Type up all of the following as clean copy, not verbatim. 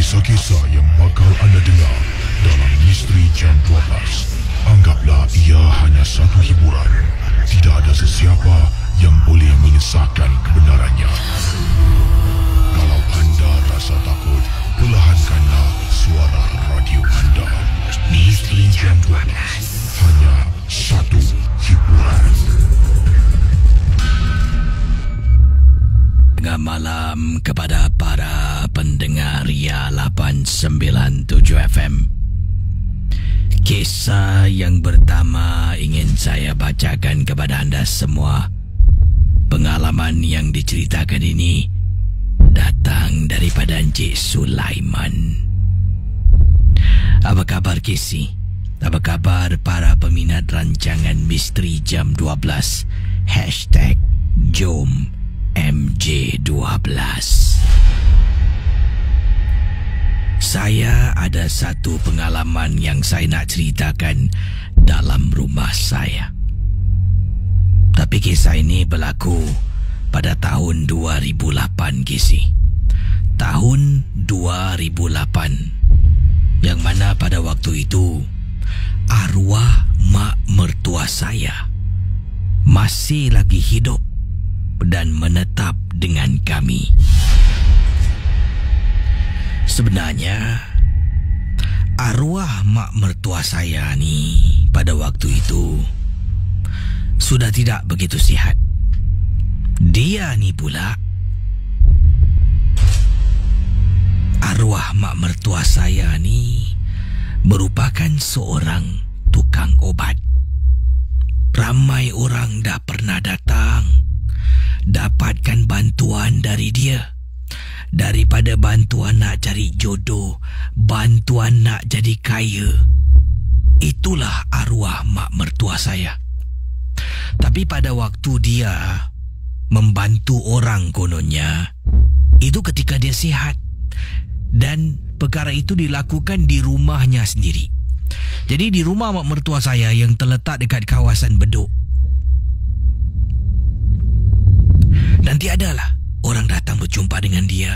Kisah-kisah yang bakal anda dengar dalam Misteri Jam 12, anggaplah ia hanya satu hiburan. Tidak ada sesiapa yang boleh mengesahkan kebenarannya. Kalau anda rasa takut, perlahankanlah suara radio anda. Misteri Jam 12, hanya satu hiburan. Tengah malam kepada para pendengar Ria 897 FM. Kisah yang pertama ingin saya bacakan kepada anda semua. Pengalaman yang diceritakan ini datang daripada Encik Sulaiman. Apa kabar Kisi? Apa kabar para peminat rancangan Misteri Jam 12? #Jom MJ12. Saya ada satu pengalaman yang saya nak ceritakan dalam rumah saya. Tapi kisah ini berlaku pada tahun 2008, Kisi. Tahun 2008, yang mana pada waktu itu arwah mak mertua saya masih lagi hidup dan menetap dengan kami. Sebenarnya arwah mak mertua saya ni pada waktu itu sudah tidak begitu sihat. Dia ni pula, arwah mak mertua saya ni merupakan seorang tukang obat. Ramai orang dah pernah datang dapatkan bantuan dari dia. Daripada bantuan nak cari jodoh, bantuan nak jadi kaya. Itulah arwah mak mertua saya. Tapi pada waktu dia membantu orang kononnya, itu ketika dia sihat. Dan perkara itu dilakukan di rumahnya sendiri. Jadi di rumah mak mertua saya yang terletak dekat kawasan Bedok. Nanti adalah orang datang berjumpa dengan dia,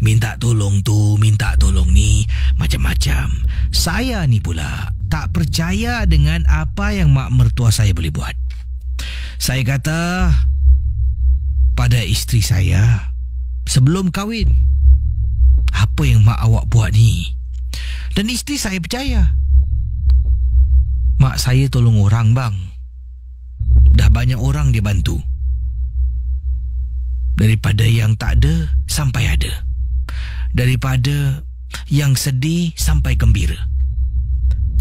minta tolong tu, minta tolong ni, macam-macam. Saya ni pula tak percaya dengan apa yang mak mertua saya boleh buat. Saya kata pada isteri saya sebelum kahwin, apa yang mak awak buat ni? Dan isteri saya percaya. Mak saya tolong orang bang. Dah banyak orang dia bantu. Daripada yang tak ada sampai ada. Daripada yang sedih sampai gembira.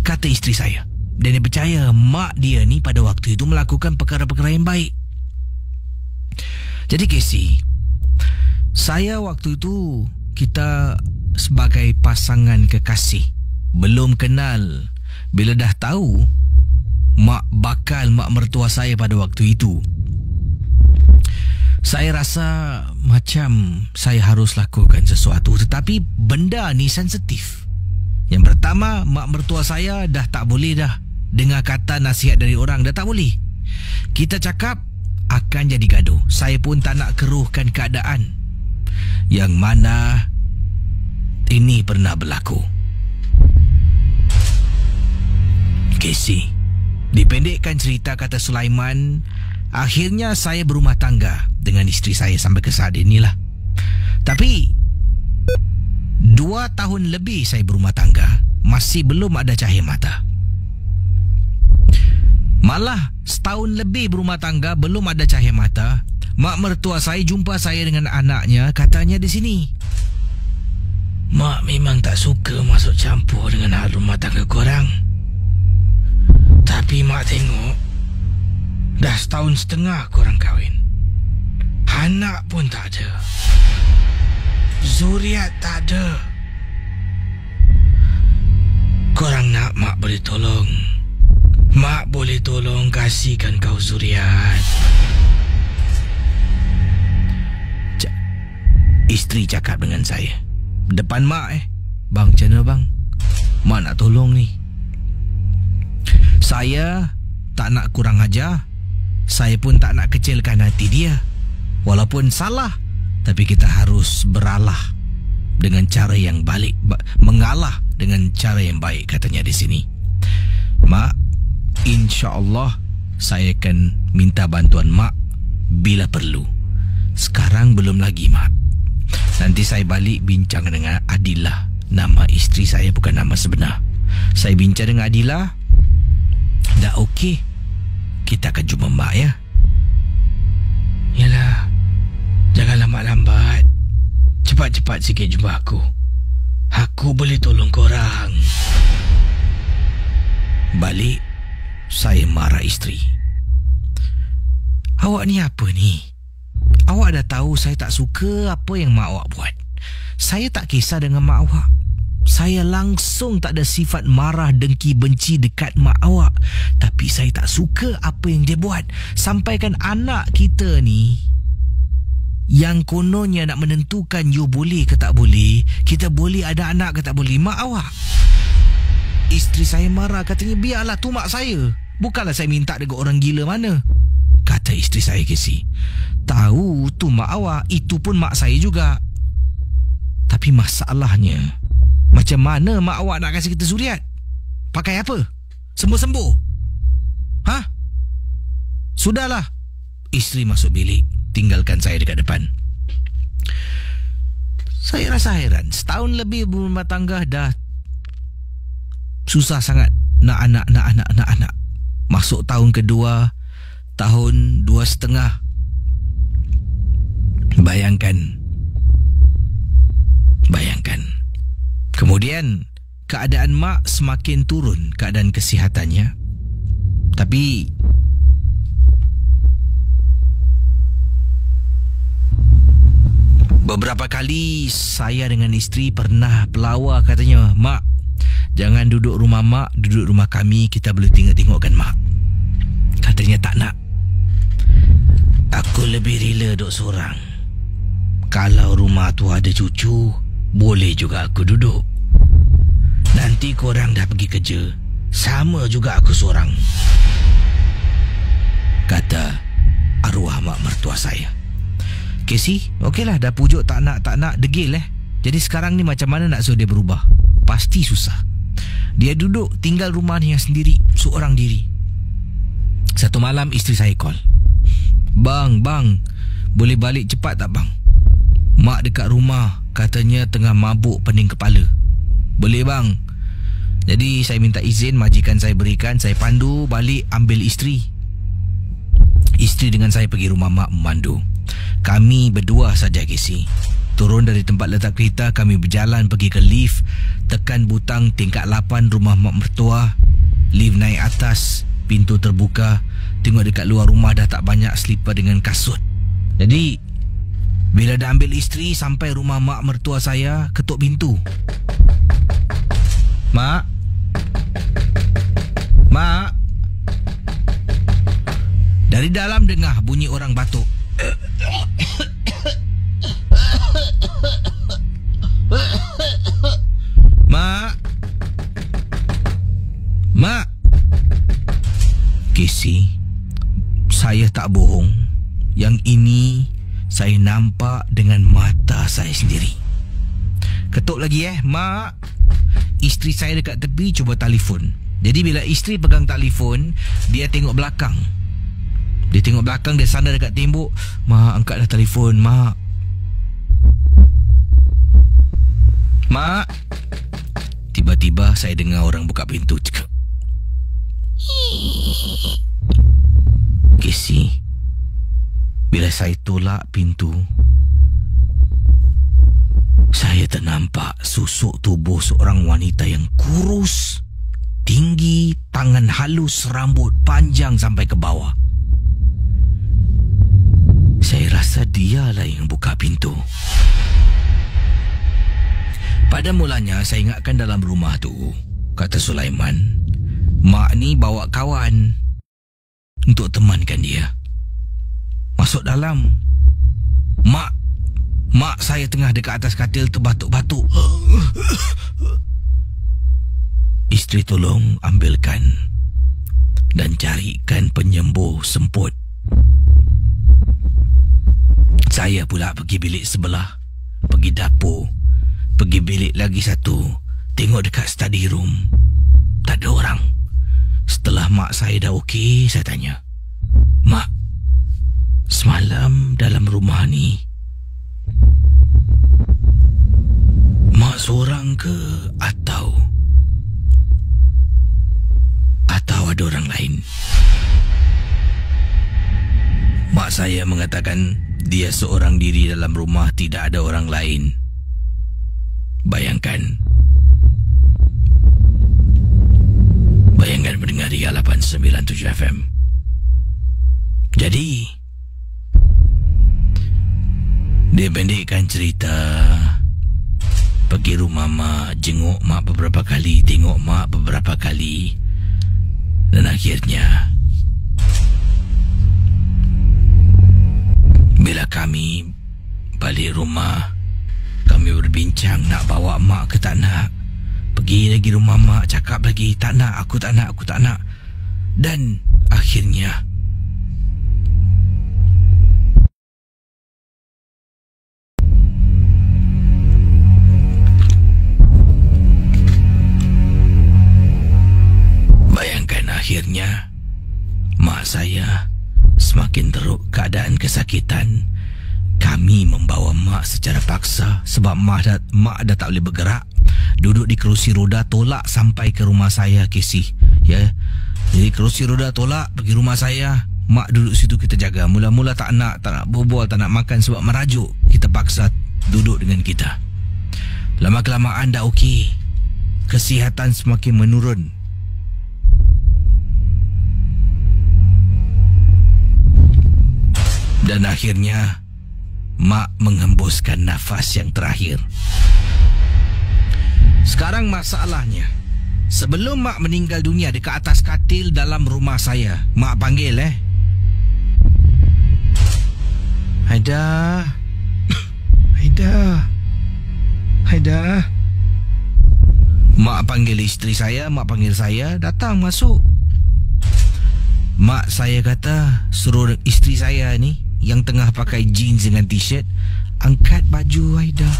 Kata isteri saya. Dan dia percaya mak dia ni pada waktu itu melakukan perkara-perkara yang baik. Jadi Casey, saya waktu itu kita sebagai pasangan kekasih. Belum kenal. Bila dah tahu mak mertua saya pada waktu itu, saya rasa macam saya harus lakukan sesuatu. Tetapi benda ni sensitif. Yang pertama, mak mertua saya dah tak boleh dah dengar kata nasihat dari orang. Dah tak boleh. Kita cakap akan jadi gaduh. Saya pun tak nak keruhkan keadaan. Yang mana ini pernah berlaku. Casey, dipendekkan cerita kata Sulaiman, akhirnya saya berumah tangga dengan isteri saya sampai ke saat inilah. Tapi 2 tahun lebih saya berumah tangga, masih belum ada cahaya mata. Malah setahun lebih berumah tangga, belum ada cahaya mata. Mak mertua saya jumpa saya dengan anaknya, katanya di sini, mak memang tak suka masuk campur dengan hal rumah tangga korang. Tapi mak tengok dah 1.5 tahun korang kahwin, anak pun tak ada, zuriat tak ada. Korang nak mak boleh tolong. Mak boleh tolong kasihkan kau zuriat. Isteri cakap dengan saya depan mak, bang, macam mana bang? Mak nak tolong ni. Saya tak nak kurang ajar. Saya pun tak nak kecilkan hati dia. Walaupun salah, tapi kita harus beralah dengan cara yang balik, mengalah dengan cara yang baik, katanya di sini. Mak, insya-Allah saya akan minta bantuan Mak bila perlu. Sekarang belum lagi, Mak. Nanti saya balik bincang dengan Adilah. Nama isteri saya bukan nama sebenar. Saya bincang dengan Adilah. Dah okey, kita akan jumpa Mak, ya. Yalah, jangan lambat-lambat. Cepat-cepat sikit jumpa aku. Aku boleh tolong korang. Balik, saya marah isteri. Awak ni apa ni? Awak dah tahu saya tak suka apa yang mak awak buat. Saya tak kisah dengan mak awak. Saya langsung tak ada sifat marah, dengki, benci dekat mak awak. Tapi saya tak suka apa yang dia buat. Sampaikan anak kita ni, yang kononnya nak menentukan you boleh ke tak boleh, kita boleh ada anak ke tak boleh, mak awak. Isteri saya marah, katanya biarlah tu mak saya. Bukanlah saya minta dekat orang gila mana. Kata isteri saya, Casey. Tahu tu mak awak, itu pun mak saya juga. Tapi masalahnya, macam mana mak awak nak kasih kita suriat? Pakai apa? Sembuh-sembuh? Hah? Sudahlah. Isteri masuk bilik, tinggalkan saya dekat depan. Saya rasa heran. Setahun lebih berumah tangga dah susah sangat nak anak. Masuk tahun kedua, tahun 2.5. Bayangkan. Kemudian keadaan mak semakin turun, keadaan kesihatannya. Tapi beberapa kali saya dengan isteri pernah pelawar, katanya, mak, jangan duduk rumah mak, duduk rumah kami, kita boleh tengok-tengokkan mak. Katanya tak nak. Aku lebih rela duduk seorang. Kalau rumah tu ada cucu, boleh juga aku duduk. Nanti korang dah pergi kerja, sama juga aku seorang. Kata arwah mak mertua saya. Casey, okeylah, dah pujuk tak nak, degil Jadi sekarang ni macam mana nak suruh dia berubah? Pasti susah. Dia duduk tinggal rumah ni yang sendiri, seorang diri. Satu malam isteri saya call. Bang, boleh balik cepat tak bang? Mak dekat rumah, katanya tengah mabuk pening kepala. Boleh bang. Jadi saya minta izin, majikan saya berikan, saya pandu balik ambil isteri. Isteri dengan saya pergi rumah mak memandu. Kami berdua saja, Casey. Turun dari tempat letak kereta, kami berjalan pergi ke lift, tekan butang tingkat 8 rumah mak mertua. Lift naik atas, pintu terbuka. Tengok dekat luar rumah dah tak banyak slipper dengan kasut. Jadi bila dah ambil isteri, sampai rumah mak mertua saya, ketuk pintu. Mak. Dari dalam dengar bunyi orang batuk. Mak. Casey, saya tak bohong. Yang ini saya nampak dengan mata saya sendiri. Ketuk lagi mak. Isteri saya dekat tepi cuba telefon. Jadi bila isteri pegang telefon, dia tengok belakang. Dia sandar dekat tembok. Mak, angkatlah telefon, mak. Mak. Tiba-tiba saya dengar orang buka pintu. Casey, bila saya tolak pintu, saya ternampak susuk tubuh seorang wanita yang kurus, tinggi, tangan halus, rambut panjang sampai ke bawah. Saya rasa dialah yang buka pintu. Pada mulanya saya ingatkan dalam rumah tu, kata Sulaiman, mak ni bawa kawan untuk temankan dia. Masuk dalam, Mak saya tengah dekat atas katil terbatuk-batuk. Isteri tolong ambilkan dan carikan penyembuh semput. Saya pula pergi bilik sebelah, pergi dapur, Pergi bilik lagi satu, tengok dekat study room, tak ada orang. Setelah mak saya dah okey, saya tanya, "Mak, semalam dalam rumah ni mak seorang ke atau ada orang lain?" Mak saya mengatakan dia seorang diri dalam rumah, tidak ada orang lain. Bayangkan mendengar Ria 897 FM. Jadi dia pendekkan cerita, pergi rumah mak, jenguk mak beberapa kali, tengok mak beberapa kali, dan akhirnya bila kami balik rumah, kami berbincang nak bawa mak ke tak nak. Pergi lagi rumah mak, cakap lagi tak nak, aku tak nak. Dan akhirnya mak saya semakin teruk keadaan kesakitan. Kami membawa mak secara paksa sebab mak dah tak boleh bergerak. Duduk di kerusi roda, tolak sampai ke rumah saya, Casey. Ya. Jadi kerusi roda tolak pergi rumah saya. Mak duduk situ, kita jaga. Mula-mula tak nak berbual, tak nak makan sebab merajuk. Kita paksa duduk dengan kita. Lama-kelamaan dah okey. Kesihatan semakin menurun. Dan akhirnya mak menghembuskan nafas yang terakhir. Sekarang masalahnya, sebelum mak meninggal dunia, dekat atas katil dalam rumah saya, mak panggil Haida. Mak panggil isteri saya, mak panggil saya, datang masuk. Mak saya kata suruh isteri saya ni yang tengah pakai jeans dengan t-shirt, angkat baju Haida.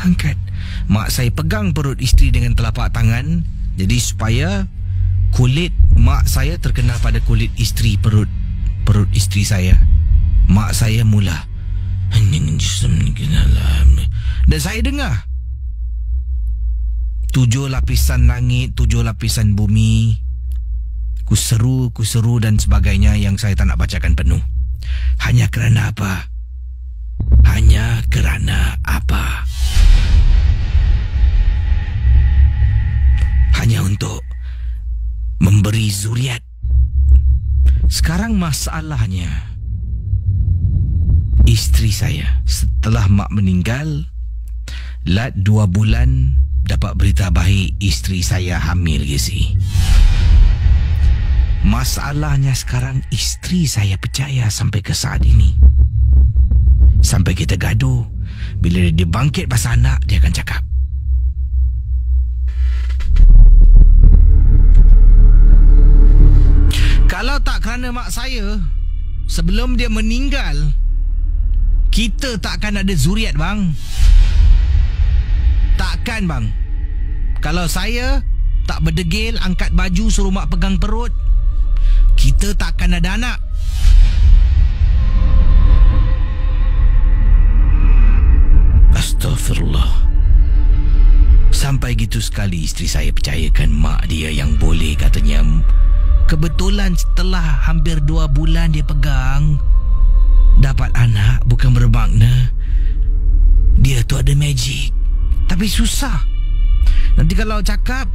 Angkat. Mak saya pegang perut isteri dengan telapak tangan, jadi supaya kulit mak saya terkena pada kulit isteri, perut isteri saya. Mak saya mula, dan saya dengar 7 lapisan langit, 7 lapisan bumi. Ku seru dan sebagainya yang saya tak nak bacakan penuh. Hanya kerana apa? Hanya untuk memberi zuriat. Sekarang masalahnya, isteri saya setelah mak meninggal, 2 bulan dapat berita baik isteri saya hamil, Gisi. Masalahnya sekarang isteri saya percaya sampai ke saat ini. Sampai kita gaduh. Bila dia bangkit pasal anak, dia akan cakap, kalau tak kerana mak saya, sebelum dia meninggal, kita tak akan ada zuriat, bang. Takkan, bang. Kalau saya tak berdegil, angkat baju, suruh mak pegang perut, kita tak akan ada anak. Astaghfirullah. Sampai gitu sekali isteri saya percayakan mak dia yang boleh, katanya. Kebetulan setelah hampir 2 bulan dia pegang, dapat anak, bukan bermakna dia tu ada magic. Tapi susah. Nanti kalau cakap,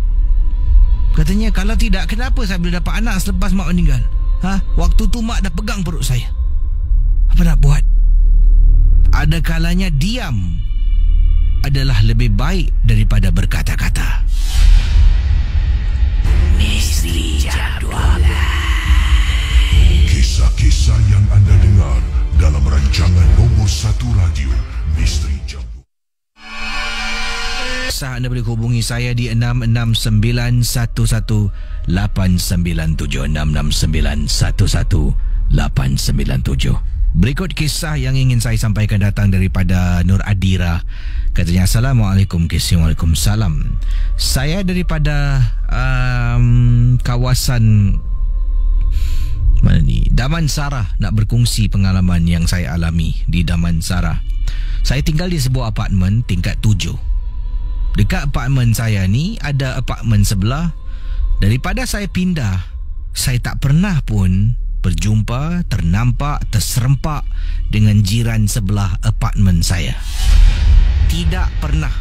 katanya kalau tidak, kenapa saya boleh dapat anak selepas mak meninggal? Waktu tu mak dah pegang perut saya. Apa nak buat? Ada kalanya diam adalah lebih baik daripada berkata-kata. Misteri Jam 12. Kisah-kisah yang anda dengar dalam rancangan nombor 1 radio Misteri Jam 12. Anda boleh hubungi saya di 669118976, 669118977. Berikut kisah yang ingin saya sampaikan datang daripada Nur Adira. Katanya, Assalamualaikum. Waalaikumsalam. Saya daripada kawasan mana ni, Damansara, nak berkongsi pengalaman yang saya alami di Damansara. Saya tinggal di sebuah apartmen tingkat 7. Dekat apartmen saya ni ada apartmen sebelah. Daripada saya pindah, saya tak pernah pun berjumpa, ternampak, terserempak dengan jiran sebelah apartmen saya. Tidak pernah.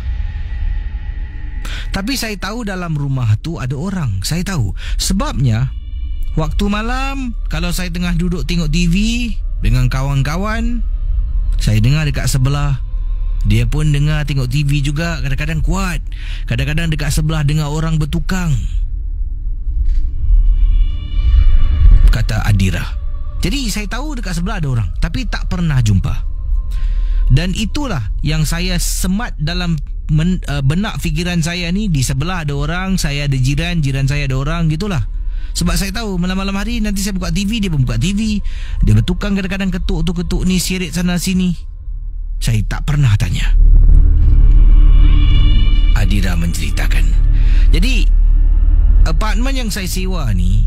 Tapi saya tahu dalam rumah tu ada orang. Saya tahu. Sebabnya, waktu malam, kalau saya tengah duduk tengok TV dengan kawan-kawan, saya dengar dekat sebelah, dia pun dengar tengok TV juga. Kadang-kadang kuat, kadang-kadang dekat sebelah dengar orang bertukang. Kata Adira. Jadi saya tahu dekat sebelah ada orang, tapi tak pernah jumpa. Dan itulah yang saya semat dalam benak fikiran saya ni. Di sebelah ada orang, saya ada jiran, jiran saya ada orang, gitulah. Sebab saya tahu malam-malam hari nanti saya buka TV, dia pun buka TV. Dia bertukang kadang-kadang, ketuk tu ketuk ni, sirit sana sini. Saya tak pernah tanya. Adira menceritakan. Jadi apartmen yang saya sewa ni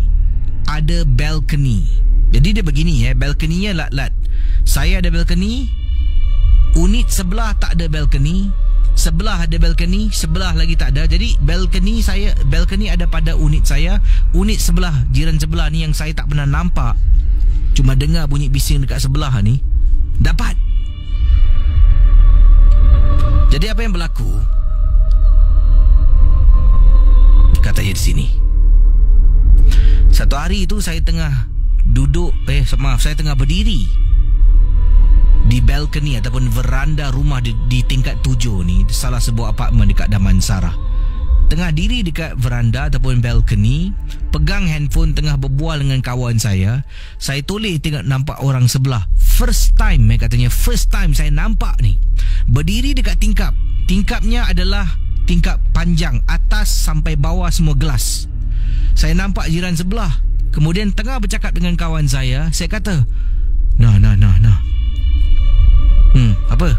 ada balcony. Jadi dia begini, balcony-nya lat-lat. Saya ada balcony, unit sebelah tak ada balcony, sebelah ada balcony, sebelah lagi tak ada. Jadi balcony ada pada unit saya. Unit sebelah, jiran sebelah ni yang saya tak pernah nampak, cuma dengar bunyi bising dekat sebelah ni, dapat. Jadi apa yang berlaku? Katanya di sini, satu hari itu saya tengah duduk, saya tengah berdiri di balcony ataupun veranda rumah di tingkat 7 ni, salah sebuah apartmen dekat Damansara. Tengah diri dekat veranda ataupun balcony, pegang handphone, tengah berbual dengan kawan saya. Saya toleh tengok nampak orang sebelah. First time, katanya first time saya nampak ni. Berdiri dekat tingkap. Tingkapnya adalah tingkap panjang, atas sampai bawah semua gelas. Saya nampak jiran sebelah. Kemudian tengah bercakap dengan kawan saya kata, Nah. Apa?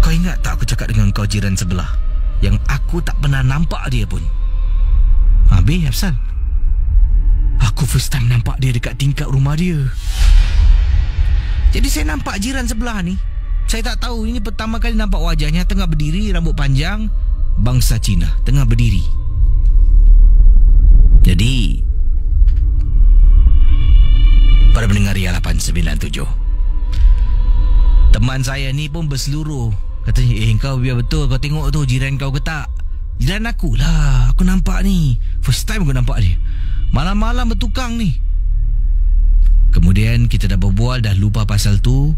Kau ingat tak aku cakap dengan kau jiran sebelah, yang aku tak pernah nampak dia pun? Habis, Hafsal, aku first time nampak dia dekat tingkap rumah dia. Jadi saya nampak jiran sebelah ni. Saya tak tahu, ini pertama kali nampak wajahnya. Tengah berdiri, rambut panjang, bangsa Cina, tengah berdiri. Jadi para pendengar Ria 897, teman saya ni pun berseluruh. Katanya, kau biar betul, kau tengok tu jiran kau ke tak? Jiran aku lah, aku nampak ni. First time aku nampak dia. Malam-malam bertukang ni. Kemudian kita dah berbual, dah lupa pasal tu.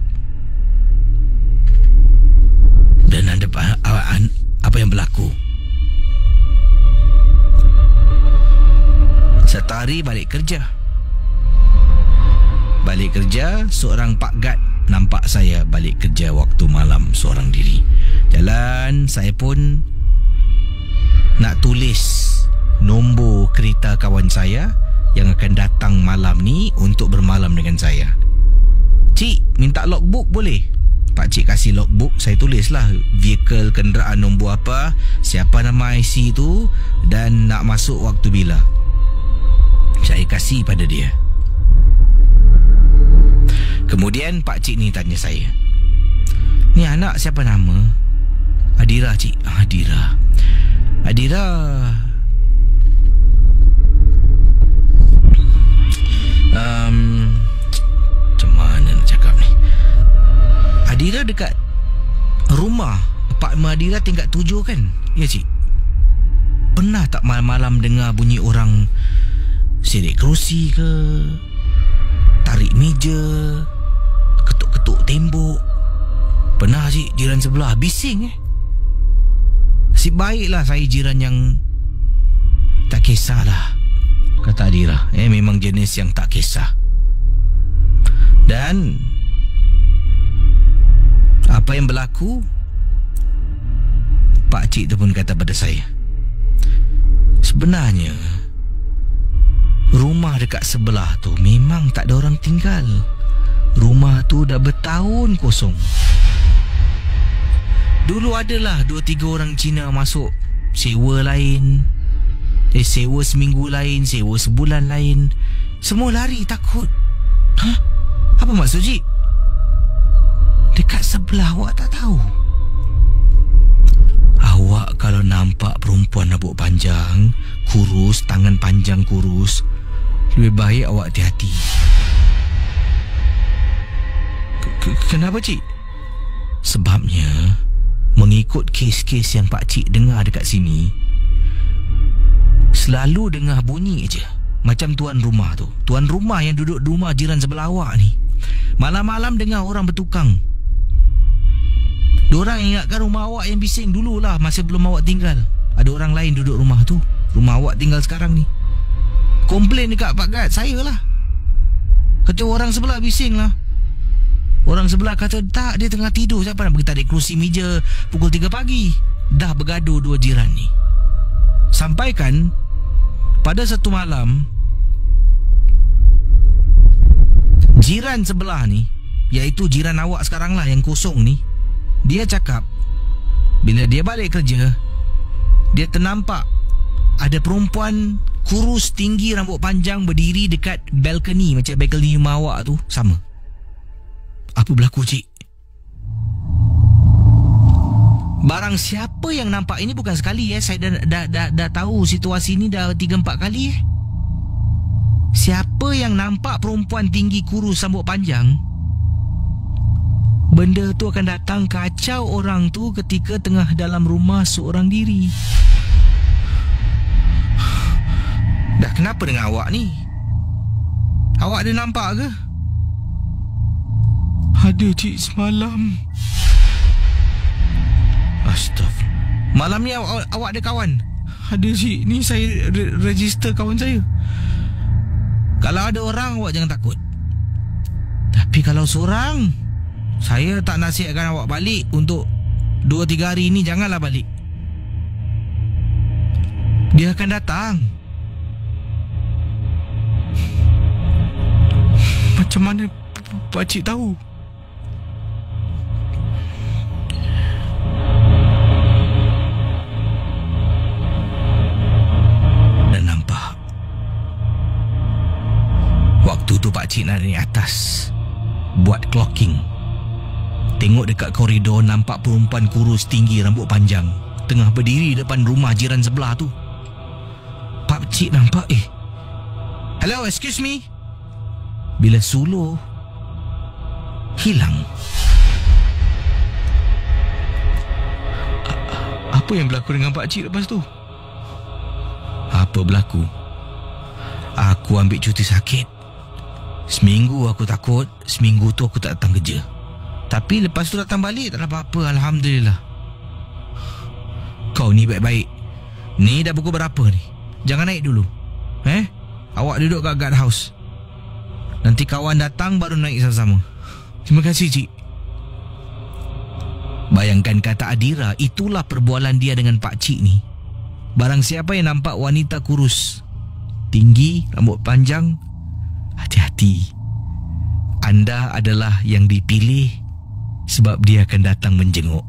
Dan ada apa yang berlaku. Satu hari balik kerja, seorang Pak Gad nampak saya balik kerja waktu malam seorang diri. Jalan, saya pun nak tulis nombor kereta kawan saya yang akan datang malam ni untuk bermalam dengan saya. Cik, minta logbook boleh? Pak cik kasih logbook, saya tulislah vehicle, kenderaan, nombor apa, siapa nama IC tu, dan nak masuk waktu bila. Saya kasih pada dia. Kemudian pak cik ni tanya saya, ni anak siapa nama? Adira, cik. Adira. Macam mana nak cakap ni? Adira dekat rumah apartmen Adira tingkat 7 kan? Ya, cik. Pernah tak malam-malam dengar bunyi orang sirik kerusi ke, tarik meja, ketuk-ketuk tembok? Pernah, cik. Jiran sebelah bising Nasib baiklah saya jiran yang tak kisahlah, kata Adira. Memang jenis yang tak kisah. Dan apa yang berlaku, pak cik tu pun kata pada saya, sebenarnya rumah dekat sebelah tu memang tak ada orang tinggal. Rumah tu dah bertahun kosong. Dulu adalah 2-3 orang Cina masuk sewa lain, sewa seminggu lain, sewa sebulan lain. Semua lari takut. Hah? Apa maksud Cik? Dekat sebelah awak tak tahu? Awak kalau nampak perempuan rambut panjang, kurus, tangan panjang kurus, lebih baik awak hati-hati. Kenapa Cik? Sebabnya mengikut kes-kes yang Pak Cik dengar dekat sini, selalu dengar bunyi je. Macam tuan rumah tu, tuan rumah yang duduk di rumah jiran sebelah awak ni, malam-malam dengar orang bertukang. Diorang ingatkan rumah awak yang bising dululah, masa belum awak tinggal. Ada orang lain duduk rumah tu, rumah awak tinggal sekarang ni. Komplain dekat Pak Gad, saya lah. Kata orang sebelah bising lah. Orang sebelah kata tak, dia tengah tidur. Siapa nak pergi tarik kerusi meja pukul 3 pagi? Dah bergaduh dua jiran ni. Sampaikan pada satu malam, jiran sebelah ni, iaitu jiran awak sekarang lah yang kosong ni, dia cakap bila dia balik kerja, dia ternampak ada perempuan kurus, tinggi, rambut panjang berdiri dekat balkoni, macam balkoni rumah awak tu sama. Apa berlaku Cik? Barang siapa yang nampak ini bukan sekali saya dah tahu situasi ni dah 3-4 kali Siapa yang nampak perempuan tinggi kurus rambut panjang, benda tu akan datang kacau orang tu ketika tengah dalam rumah seorang diri. Dah kenapa dengan awak ni? Awak ada nampak ke? Ada Cik semalam. Astaghfirullah. Malam ni awak ada kawan? Ada Cik, ni saya register kawan saya. Kalau ada orang awak jangan takut. Tapi kalau seorang, saya tak nasihatkan awak balik untuk 2-3 hari ni, janganlah balik. Dia akan datang. Macam mana Pakcik tahu? Dan nampak waktu tu Pakcik nak naik atas buat clocking. Tengok dekat koridor, nampak perempuan kurus, tinggi, rambut panjang tengah berdiri depan rumah jiran sebelah tu. Pakcik nampak, hello, excuse me. Bila suluh, hilang. Apa yang berlaku dengan Pakcik lepas tu? Apa berlaku? Aku ambil cuti sakit. Seminggu aku takut, seminggu tu aku tak datang kerja. Tapi lepas tu datang balik, tak ada apa-apa, Alhamdulillah. Kau ni baik-baik. Ni dah pukul berapa ni? Jangan naik dulu. Awak duduk kat guard house. Nanti kawan datang baru naik sama-sama. Terima kasih Cik. Bayangkan kata Adira, itulah perbualan dia dengan Pakcik ni. Barang siapa yang nampak wanita kurus, tinggi, rambut panjang, hati-hati. Anda adalah yang dipilih, sebab dia akan datang menjenguk.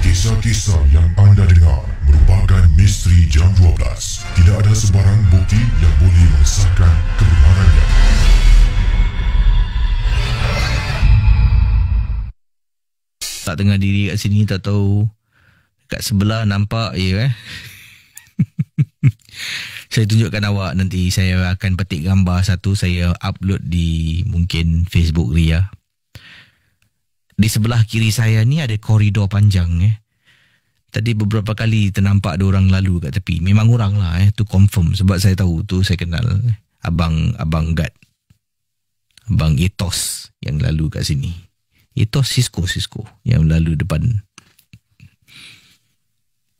Kisah-kisah yang anda dengar merupakan misteri jam 12. Tidak ada sebarang bukti yang boleh mengesahkan kebenarannya. Tak tengah diri kat sini, tak tahu kat sebelah nampak Saya tunjukkan awak nanti. Saya akan petik gambar satu, saya upload di mungkin Facebook Ria. Di sebelah kiri saya ni ada koridor panjang. Tadi beberapa kali ternampak ada orang lalu kat tepi. Memang orang lah, tu confirm. Sebab saya tahu tu, saya kenal Abang Gad, Abang Etos yang lalu kat sini. Etos Cisco yang lalu depan.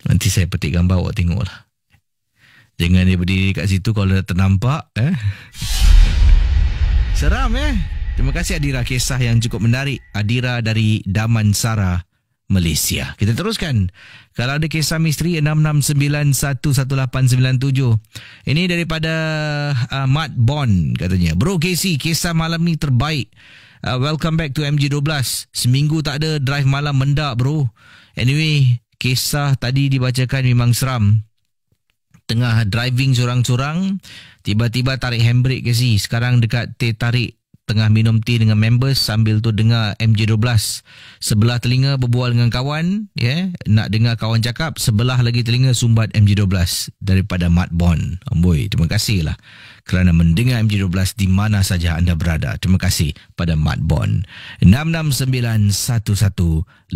Nanti saya petik gambar, awak tengok lah. Jangan dia berdiri kat situ kalau dah ternampak. Seram Terima kasih Adira, kisah yang cukup menarik. Adira dari Damansara, Malaysia. Kita teruskan. Kalau ada kisah misteri 66911897. Ini daripada Mat Bond katanya. Bro Casey, kisah malam ni terbaik. Welcome back to MG12. Seminggu tak ada drive malam mendak bro. Anyway, kisah tadi dibacakan memang seram. Tengah driving sorang-sorang, tiba-tiba tarik handbrake ke si. Sekarang dekat teh tarik, tengah minum tea dengan members sambil tu dengar MJ12. Sebelah telinga berbual dengan kawan, nak dengar kawan cakap. Sebelah lagi telinga sumbat MJ12 daripada Mat Bon. Amboi, terima kasihlah kerana mendengar MJ12 di mana saja anda berada. Terima kasih pada Mat Bon. 6691189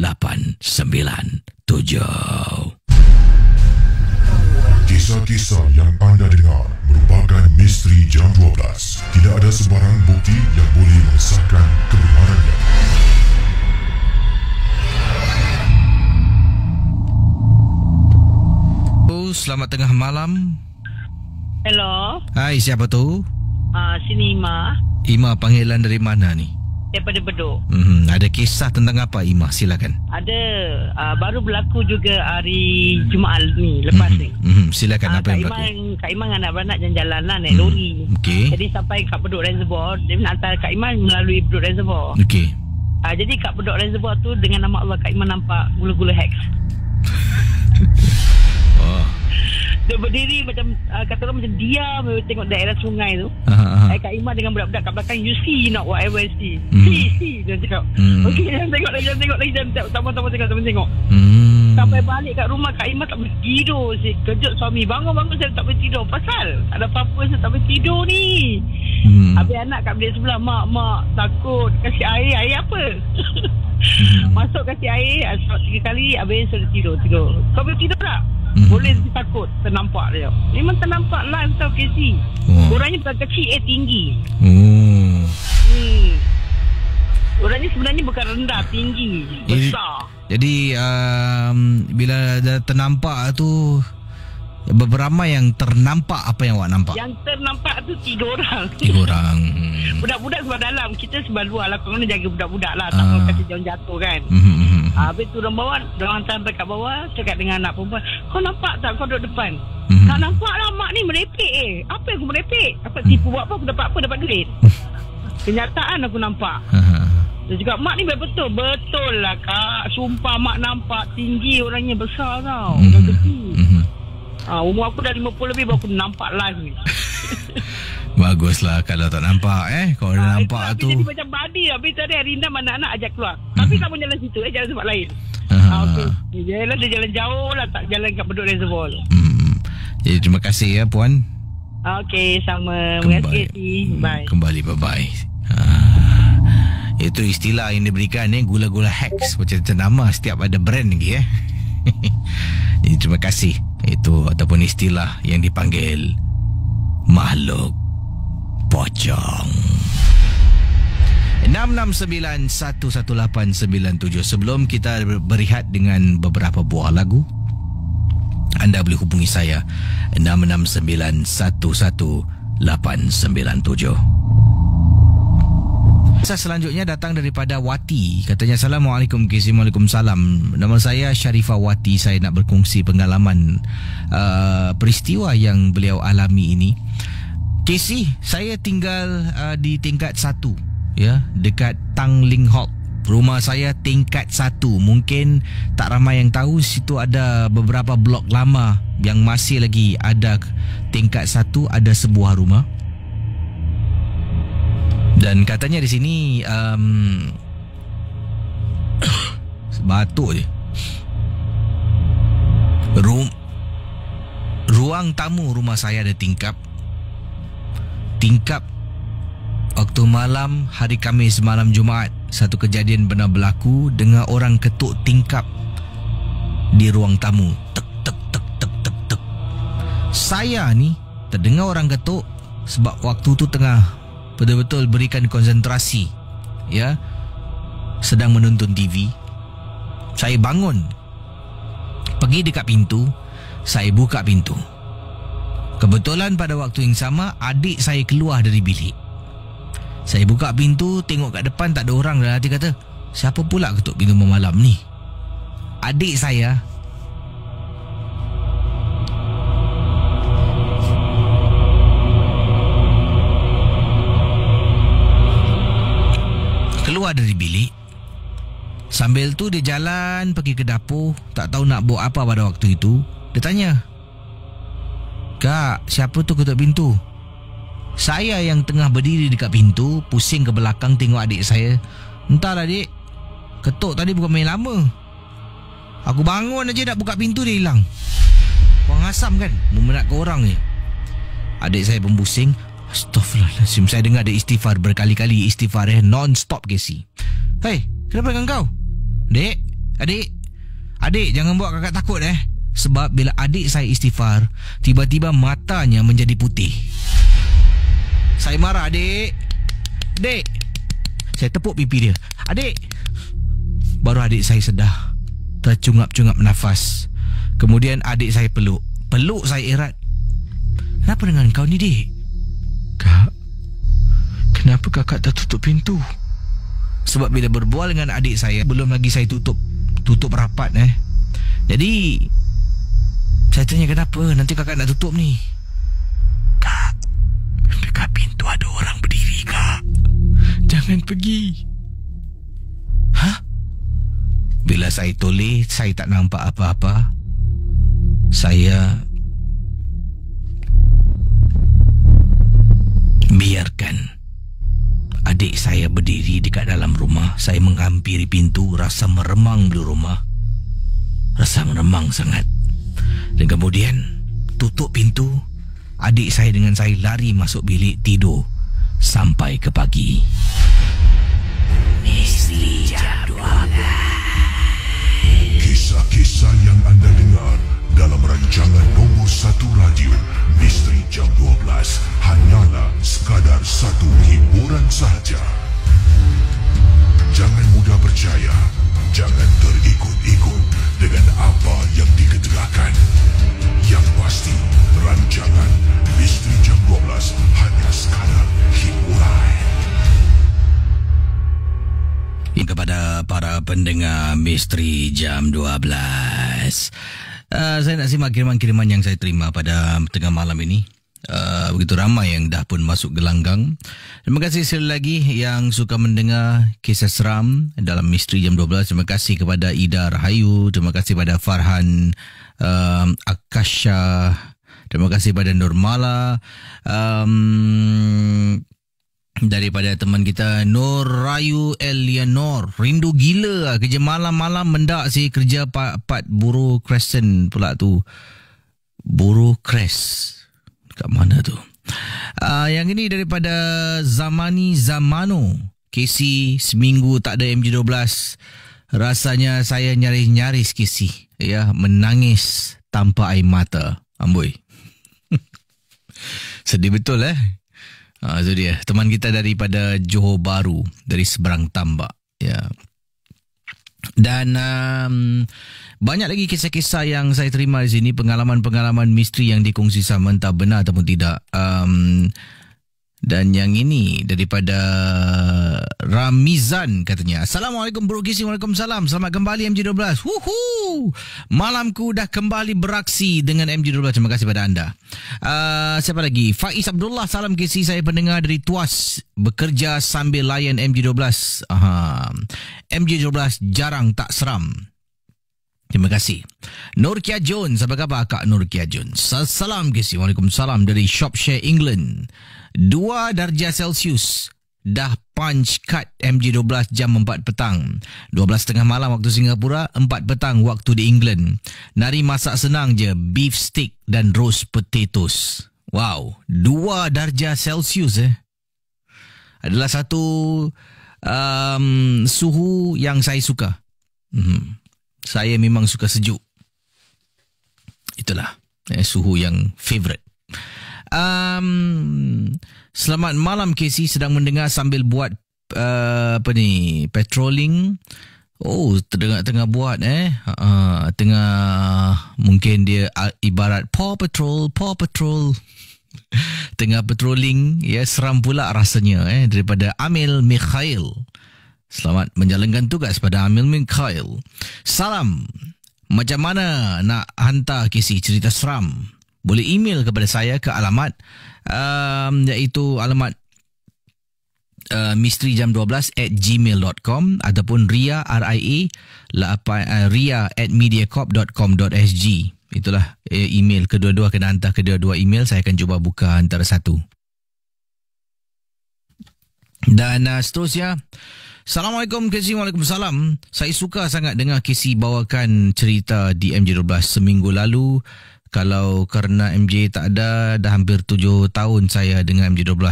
Kisah-kisah yang anda dengar merupakan misteri jam 12. Tidak ada sebarang bukti yang boleh mengesahkan kebenarannya. Selamat tengah malam. Hello. Hai, siapa tu? Sini Ima. Ima, panggilan dari mana ni? Daripada Bedok. Ada kisah tentang apa, Ima? Silakan. Ada. Baru berlaku juga hari Jumaat ni. Lepas ni. Silakan, apa yang berlaku? Kak Iman dengan anak beranak jalan-jalan lah, naik lori. Okey. Jadi sampai kat Bedok Reservoir. Dia nak hantar Kak Iman melalui Bedok Reservoir. Okey. Jadi kat Bedok Reservoir tu, dengan nama Allah, Kak Iman nampak gula-gula hex. Oh. Dia berdiri macam kata orang macam diam tengok daerah sungai tu. Kak Iman dengan budak-budak kat belakang, you see not whatever I see. See dia cakap. Okey, jangan tengok lagi, tambah tengok. Sampai balik kat rumah, Kak Iman tak boleh tidur. Kejut suami, bangun saya tak boleh tidur. Pasal ada apa-apa saya tak boleh tidur ni. Habis anak kat bilik sebelah, mak takut, kasih air apa? Masuk kasih air, asal 3 kali, habis suruh tidur. Kau boleh tidur tak? Boleh, tapi takut. Ternampak dia. Memang ternampak live tau, Casey. Orangnya bukan kecil, tinggi. Orangnya sebenarnya bukan rendah, tinggi, besar. Jadi bila dah ternampak tu, beberapa yang ternampak, apa yang awak nampak? Yang ternampak tu 3 orang. 3 orang. Budak-budak sebelah dalam, kita sebelah luar lah. Kau kena jaga budak-budak lah, tak mau kasi jangan jatuh kan. Habis tu orang bawah, orang hantar kat bawah, cakap dengan anak perempuan, kau nampak tak kau duduk depan? Tak nampak lah, mak ni merepek Apa aku merepek? Tipu buat apa? Aku dapat apa? Dapat duit. Kenyataan aku nampak. Dia cakap, mak ni betul lah kak. Sumpah mak nampak, tinggi, orangnya besar tau. Orang kecil. Umur aku dah 50 lebih, baru aku nampak live ni. Baguslah kalau tak nampak Kalau dah nampak tu. Jadi macam badi. Habis tadi Rinda anak-anak ajak keluar. Tapi tak pun jalan situ, jalan tempat lain. Okey. Dia jalan jauh lah, tak jalan kat Bedok Reservoir. Jadi terima kasih ya puan. Okey, sama. Terima kasih. Bye. Kembali, bye-bye. Itu istilah yang diberikan gula-gula hex. Macam nama setiap ada brand lagi Jadi terima kasih. Itu ataupun istilah yang dipanggil makhluk pocong. 6691189 sebelum kita berehat dengan beberapa buah lagu, anda boleh hubungi saya 6691189. Kisah selanjutnya datang daripada Wati. Katanya, Assalamualaikum KC. Waalaikumsalam. Nama saya Sharifah Wati. Saya nak berkongsi pengalaman peristiwa yang beliau alami ini. KC, saya tinggal di tingkat 1 dekat Tanglin Hall. Rumah saya tingkat 1. Mungkin tak ramai yang tahu, situ ada beberapa blok lama yang masih lagi ada tingkat 1, ada sebuah rumah. Dan katanya di sini batuk je. Ruang tamu rumah saya ada tingkap. Waktu malam hari Khamis malam Jumaat, satu kejadian benar berlaku. Dengar orang ketuk tingkap di ruang tamu. Tek tek tek tek tek tek. Saya ni terdengar orang ketuk sebab waktu tu tengah betul-betul berikan konsentrasi, sedang menonton TV. Saya bangun, pergi dekat pintu, saya buka pintu. Kebetulan pada waktu yang sama adik saya keluar dari bilik. Saya buka pintu, tengok kat depan tak ada orang. Dan hati kata, siapa pula ketuk pintu malam ni? Adik saya. keluar dari bilik. Sambil tu dia jalan pergi ke dapur. Tak tahu nak buat apa pada waktu itu. Dia tanya, "Kak, siapa tu ketuk pintu?" Saya yang tengah berdiri dekat pintu, pusing ke belakang tengok adik saya. "Entahlah dik, ketuk tadi bukan main lama. Aku bangun aja nak buka pintu dia hilang. Orang asam kan, memenatkan orang ni." Adik saya pun pusing. Astaghfirullahaladzim, saya dengar dia istighfar berkali-kali. Istighfar non-stop Casey. "Hei, kenapa dengan kau? Dek, adik jangan buat kakak takut Sebab bila adik saya istighfar, tiba-tiba matanya menjadi putih. Saya marah, "Adik, Dek." Saya tepuk pipi dia. "Adik." Baru adik saya sedar, tercungap-cungap nafas. Kemudian adik saya peluk saya erat. "Kenapa dengan kau ni, Dek?" "Kak, kenapa kakak tak tutup pintu?" Sebab bila berbual dengan adik saya, belum lagi saya tutup rapat Jadi saya tanya, "Kenapa? Nanti kakak nak tutup ni." "Kak, dekat pintu ada orang berdiri, Kak. Jangan pergi." "Hah?" Bila saya toleh, saya tak nampak apa-apa. Saya biarkan adik saya berdiri dekat dalam rumah. Saya menghampiri pintu, rasa meremang di rumah. Rasa meremang sangat. Dan kemudian tutup pintu. Adik saya dengan saya lari masuk bilik tidur sampai ke pagi. Misteri Jam 12. Kisah-kisah yang anda dengar dalam rancangan nombor 1 radio Misteri Jam 12 hanyalah sekadar satu hiburan sahaja. Jangan mudah percaya, jangan terikut-ikut dengan apa yang diketerakan. Yang pasti, rancangan Misteri Jam 12 hanya sekadar hiburan. Kepada para pendengar Misteri Jam 12, saya nak simak kiriman-kiriman yang saya terima pada tengah malam ini. Begitu ramai yang dah pun masuk gelanggang. Terima kasih sekali lagi yang suka mendengar kisah seram dalam Misteri Jam 12. Terima kasih kepada Ida Rahayu. Terima kasih kepada Farhan Akasha. Terima kasih kepada Nurmala. Daripada teman kita Nur Rayu Elianor, rindu gila kerja malam-malam mendak si kerja part Buruh Crescent pula tu. Buruh Crest kat mana tu? Yang ini daripada Zamani Zamano. Casey, seminggu tak ada MG12. Rasanya saya nyaris-nyaris Casey. Ya, menangis tanpa air mata. Amboi. Sedih betul itu dia. Teman kita daripada Johor Bahru, dari seberang tambak. Ya. Dan banyak lagi kisah-kisah yang saya terima di sini, pengalaman-pengalaman misteri yang dikongsi sama, entah benar ataupun tidak. Dan yang ini daripada Ramizan katanya, "Assalamualaikum Bro Kisi." "Waalaikumsalam. Selamat kembali MG12. Wuhu! Malamku dah kembali beraksi dengan MG12. Terima kasih pada anda." Siapa lagi? Faiz Abdullah. "Salam Kisi, saya pendengar dari Tuas, bekerja sambil layan MG12. MG12 jarang tak seram." Terima kasih. Nurkia Jones. Apa khabar Kak Nurkia Jones? "Salam Kisi." "Waalaikumsalam." Dari Shropshire, England. 2 darjah Celsius. Dah punch cut MG12 jam 4 petang. 12.30 malam waktu Singapura, 4 petang waktu di England. Nari masak senang je, beef steak dan roast potatoes. Wow, 2 darjah Celsius adalah satu suhu yang saya suka. Saya memang suka sejuk. Itulah suhu yang favourite. Selamat malam Casey, sedang mendengar sambil buat patrolling. Oh, tengah buat tengah, mungkin dia ibarat Paw Patrol. Tengah patrolling, ya, seram pula rasanya daripada Amil Mikhail. Selamat menjalankan tugas pada Amil Mikhail. Salam. Macam mana nak hantar Casey cerita seram? Boleh email kepada saya ke alamat iaitu alamat misteri.jam12@gmail.com ataupun ria ria@mediacorp.com.sg. Itulah email kedua-dua, kena hantar kedua-dua email. Saya akan cuba buka antara satu. Dan seterusnya, Assalamualaikum KC. Waalaikumsalam. Saya suka sangat dengar KC bawakan cerita di MJ12 seminggu lalu. Kalau kerana MJ tak ada, dah hampir 7 tahun saya dengan MJ12.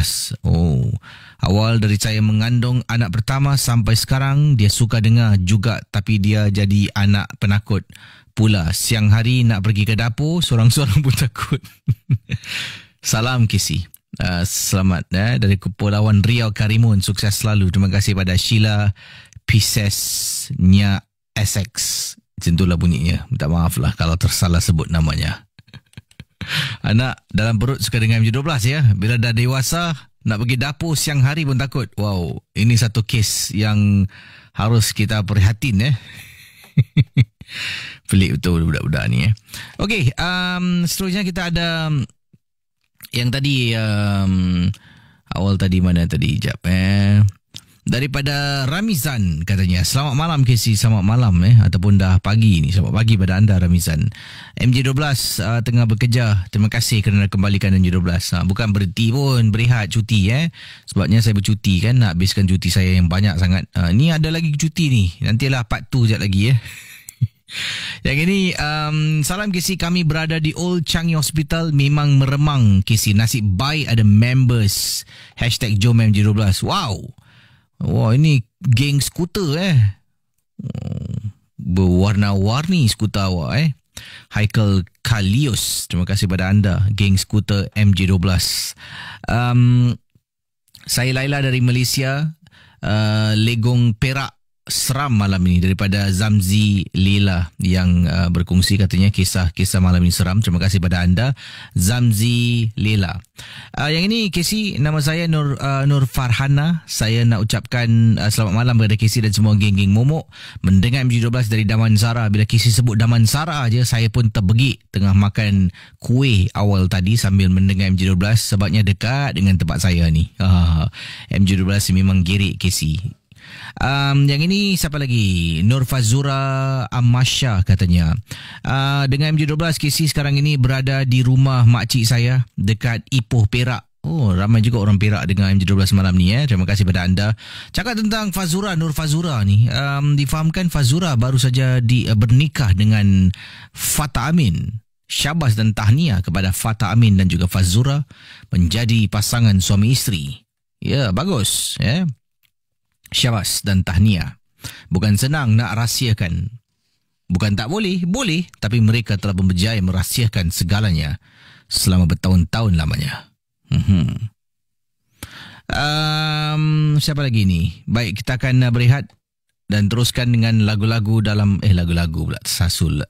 Awal dari saya mengandung anak pertama sampai sekarang, dia suka dengar juga, tapi dia jadi anak penakut pula. Siang hari nak pergi ke dapur, sorang-sorang pun takut. Salam KC. Selamat dari Kepulauan Riau Karimun. Sukses selalu. Terima kasih pada Sheila Pisesnya Essex. Macam itulah bunyinya. Minta maaf lah kalau tersalah sebut namanya. Anak dalam perut suka dengan MJ12 ya. Bila dah dewasa, nak pergi dapur siang hari pun takut. Wow, ini satu kes yang harus kita perhatiin ya. Pelik betul budak-budak ni ya. Okey, seterusnya kita ada yang tadi awal tadi mana tadi jap daripada Ramizan katanya, selamat malam KC, selamat malam ataupun dah pagi ni, selamat pagi pada anda Ramizan. MJ12 tengah bekerja, terima kasih kerana kembalikan MJ12. Bukan berhenti pun, berehat, cuti sebabnya saya bercuti kan, nak habiskan cuti saya yang banyak sangat. Ni ada lagi cuti ni, nantilah part 2 sekejap lagi Yang ini salam KC, kami berada di Old Changi Hospital, memang meremang KC, nasib baik ada members #JomMJ12. Wow, ini geng skuter berwarna-warni skuter awak Haikal Kalius, terima kasih pada anda geng skuter MJ12. Saya Laila dari Malaysia, Legong Perak. Seram malam ini daripada Zamzi Lila yang berkongsi katanya kisah malam ini seram. Terima kasih pada anda Zamzi Lila. Yang ini KC, nama saya Nur Farhana. Saya nak ucapkan selamat malam kepada KC dan semua geng-geng momok. Mendengar MJ12 dari Damansara. Bila KC sebut Damansara aja, saya pun terbegik tengah makan kuih awal tadi sambil mendengar MJ12 sebabnya dekat dengan tempat saya ni. MJ12 memang gerik KC. Yang ini siapa lagi? Nur Fazura Amasya katanya, dengan MJ12 KC sekarang ini berada di rumah makcik saya dekat Ipoh Perak. Ramai juga orang Perak dengan MJ12 malam ni Terima kasih pada anda. Cakap tentang Fazura, Nur Fazura ni, difahamkan Fazura baru saja bernikah dengan Fatah Amin. Syabas dan tahniah kepada Fatah Amin dan juga Fazura menjadi pasangan suami isteri. Ya, bagus syabas dan tahniah. Bukan senang nak rahsiakan. Bukan tak boleh, boleh. Tapi mereka telah berjaya merahsiakan segalanya selama bertahun-tahun lamanya. Siapa lagi ni? Baik, kita akan berehat dan teruskan dengan lagu-lagu dalam... lagu-lagu pula, tersasul.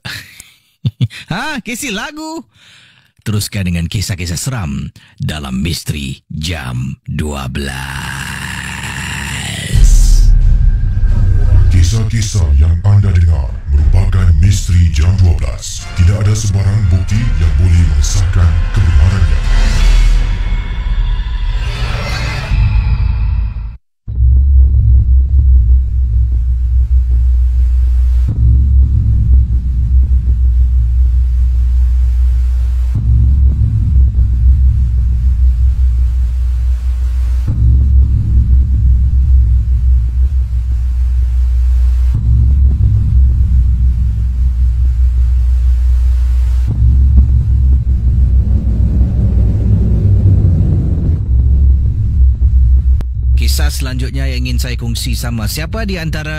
Kisah lagu. Teruskan dengan kisah-kisah seram dalam Misteri Jam 12. Kisah-kisah yang anda dengar merupakan Misteri Jam 12. Tidak ada sebarang bukti yang boleh mengesahkan kebenarannya. Selanjutnya yang ingin saya kongsi sama siapa di antara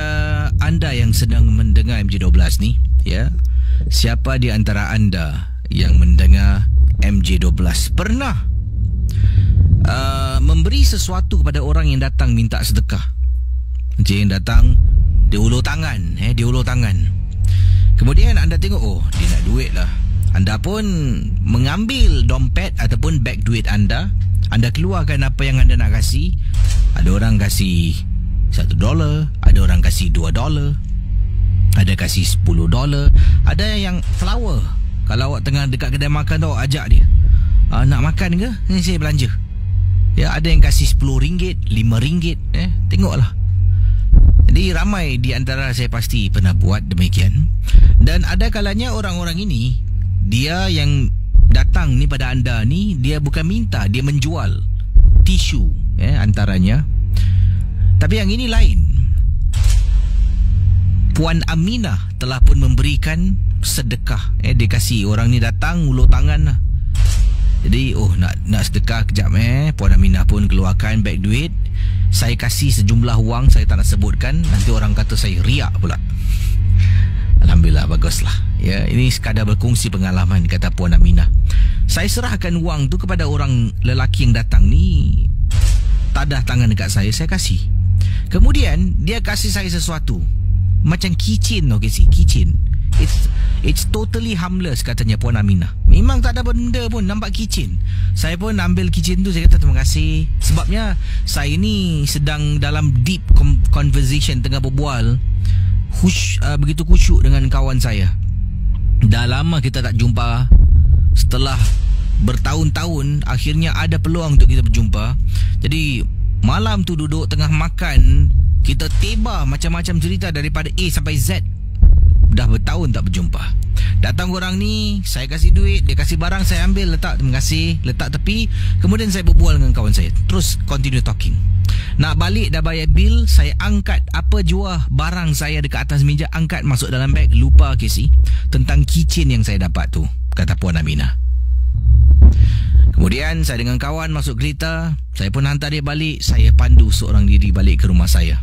anda yang sedang mendengar MJ12 ni, siapa di antara anda yang mendengar MJ12 pernah memberi sesuatu kepada orang yang datang minta sedekah. Yang datang dia ulur tangan, kemudian anda tengok, dia nak duit lah. Anda pun mengambil dompet ataupun beg duit anda keluarkan apa yang anda nak kasih. Ada orang kasih $1, ada orang kasih $2, ada kasih $10, ada yang flower. Kalau awak tengah dekat kedai makan tu, awak ajak dia, nak makan ke? Ni saya belanja. Ya, ada yang kasih RM10, RM5, tengoklah. Jadi ramai di antara saya pasti pernah buat demikian. Dan ada kalanya orang-orang ini, dia yang datang ni pada anda ni, dia bukan minta, dia menjual tisu antaranya. Tapi yang ini lain. Puan Aminah telah pun memberikan sedekah. Dia kasih orang ni datang ulur tangan lah. Jadi nak sedekah kejap. Puan Aminah pun keluarkan beg duit. Saya kasih sejumlah wang, saya tak nak sebutkan, nanti orang kata saya riak pula. Alhamdulillah, baguslah. Ya, ini sekadar berkongsi pengalaman, kata Puan Aminah. Saya serahkan wang tu kepada orang lelaki yang datang ni. Tadah tangan dekat saya kasih. Kemudian dia kasih saya sesuatu macam keychain, keychain. It's totally harmless, katanya Puan Aminah. Memang tak ada benda pun, nampak keychain. Saya pun ambil keychain tu, saya kata terima kasih. Sebabnya saya ni sedang dalam deep conversation, tengah berbual begitu khusyuk dengan kawan saya. Dah lama kita tak jumpa. Setelah bertahun-tahun, akhirnya ada peluang untuk kita berjumpa. Jadi malam tu duduk tengah makan, kita tebar macam-macam cerita daripada A sampai Z. Dah bertahun tak berjumpa. Datang orang ni, saya kasih duit, dia kasih barang, saya ambil, letak, terima kasih, letak tepi. Kemudian saya berbual dengan kawan saya, terus continue talking. Nak balik dah bayar bil, saya angkat apa jua barang saya dekat atas meja, angkat masuk dalam beg. Lupa Casey tentang keychain yang saya dapat tu, kata Puan Aminah. Kemudian saya dengan kawan masuk kereta, saya pun hantar dia balik. Saya pandu seorang diri balik ke rumah saya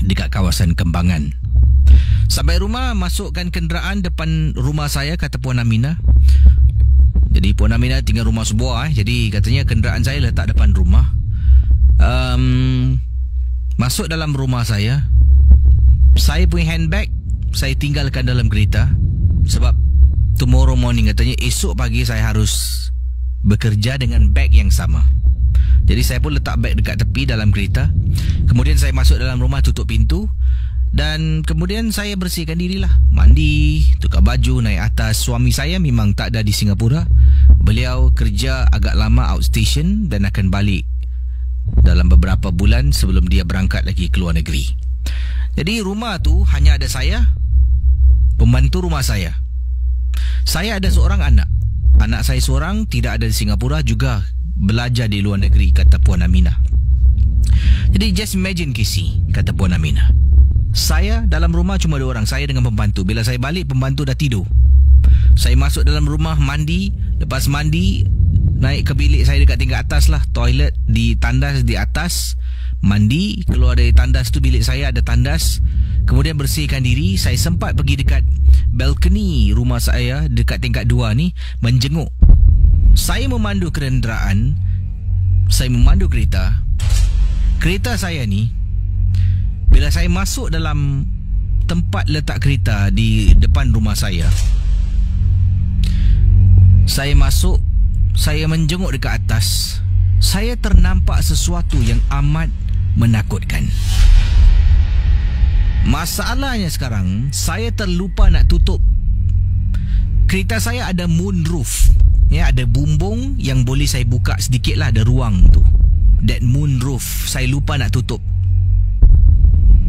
dekat kawasan Kembangan. Sampai rumah, masukkan kenderaan depan rumah saya, kata Puan Aminah. Jadi Puan Aminah tinggal rumah sebuah, jadi katanya kenderaan saya letak depan rumah. Masuk dalam rumah saya punya handbag saya tinggalkan dalam kereta. Sebab tomorrow morning, katanya esok pagi saya harus bekerja dengan beg yang sama. Jadi saya pun letak beg dekat tepi dalam kereta. Kemudian saya masuk dalam rumah, tutup pintu. Dan kemudian saya bersihkan dirilah, mandi, tukar baju, naik atas. Suami saya memang tak ada di Singapura. Beliau kerja agak lama outstation dan akan balik dalam beberapa bulan sebelum dia berangkat lagi ke luar negeri. Jadi rumah tu hanya ada saya, pembantu rumah saya. Saya ada seorang anak. Anak saya seorang, tidak ada di Singapura, juga belajar di luar negeri, kata Puan Aminah. Jadi just imagine Casey, kata Puan Aminah. Saya dalam rumah cuma 2 orang, saya dengan pembantu. Bila saya balik, pembantu dah tidur. Saya masuk dalam rumah, mandi. Lepas mandi, naik ke bilik saya dekat tingkat atas lah. Toilet di tandas di atas. Mandi, keluar dari tandas tu, bilik saya ada tandas. Kemudian bersihkan diri. Saya sempat pergi dekat balkoni rumah saya dekat tingkat 2 ni, menjenguk. Saya memandu kenderaan, saya memandu kereta. Kereta saya ni, bila saya masuk dalam tempat letak kereta di depan rumah saya masuk, saya menjenguk dekat atas. Saya ternampak sesuatu yang amat menakutkan. Masalahnya sekarang, saya terlupa nak tutup. Kereta saya ada moonroof. Ya, ada bumbung yang boleh saya buka sedikit lah, ada ruang tu. That moonroof, saya lupa nak tutup.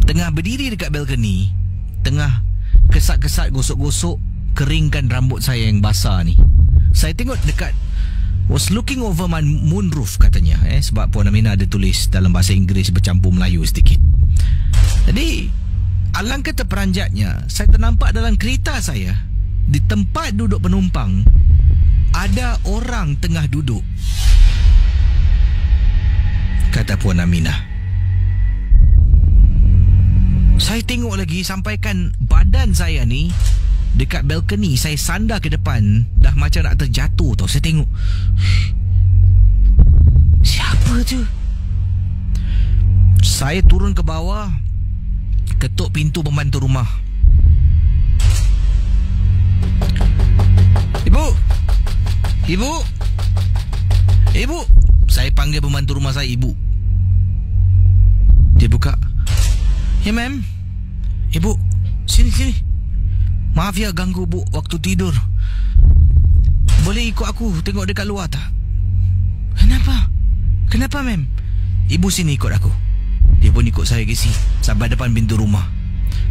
Tengah berdiri dekat balkoni, tengah kesat-kesat gosok-gosok, keringkan rambut saya yang basah ni. Saya tengok dekat, was looking over my moonroof, katanya. Sebab Puan Aminah ada tulis dalam bahasa Inggeris bercampur Melayu sedikit. Jadi alangkah terperanjatnya, saya ternampak dalam kereta saya, di tempat duduk penumpang, ada orang tengah duduk, kata Puan Aminah. Saya tengok lagi, sampaikan badan saya ni dekat balkoni, saya sandar ke depan, dah macam nak terjatuh tau. Saya tengok, siapa tu? Saya turun ke bawah, ketuk pintu pembantu rumah. Ibu. Saya panggil pembantu rumah saya, ibu. Dia buka. Ya ma'am. Ibu, sini. Maaf ya ganggu bu waktu tidur. Boleh ikut aku tengok dekat luar tak? Kenapa? Kenapa, mem? Ibu sini ikut aku. Dia pun ikut saya, Casey, sampai depan pintu rumah.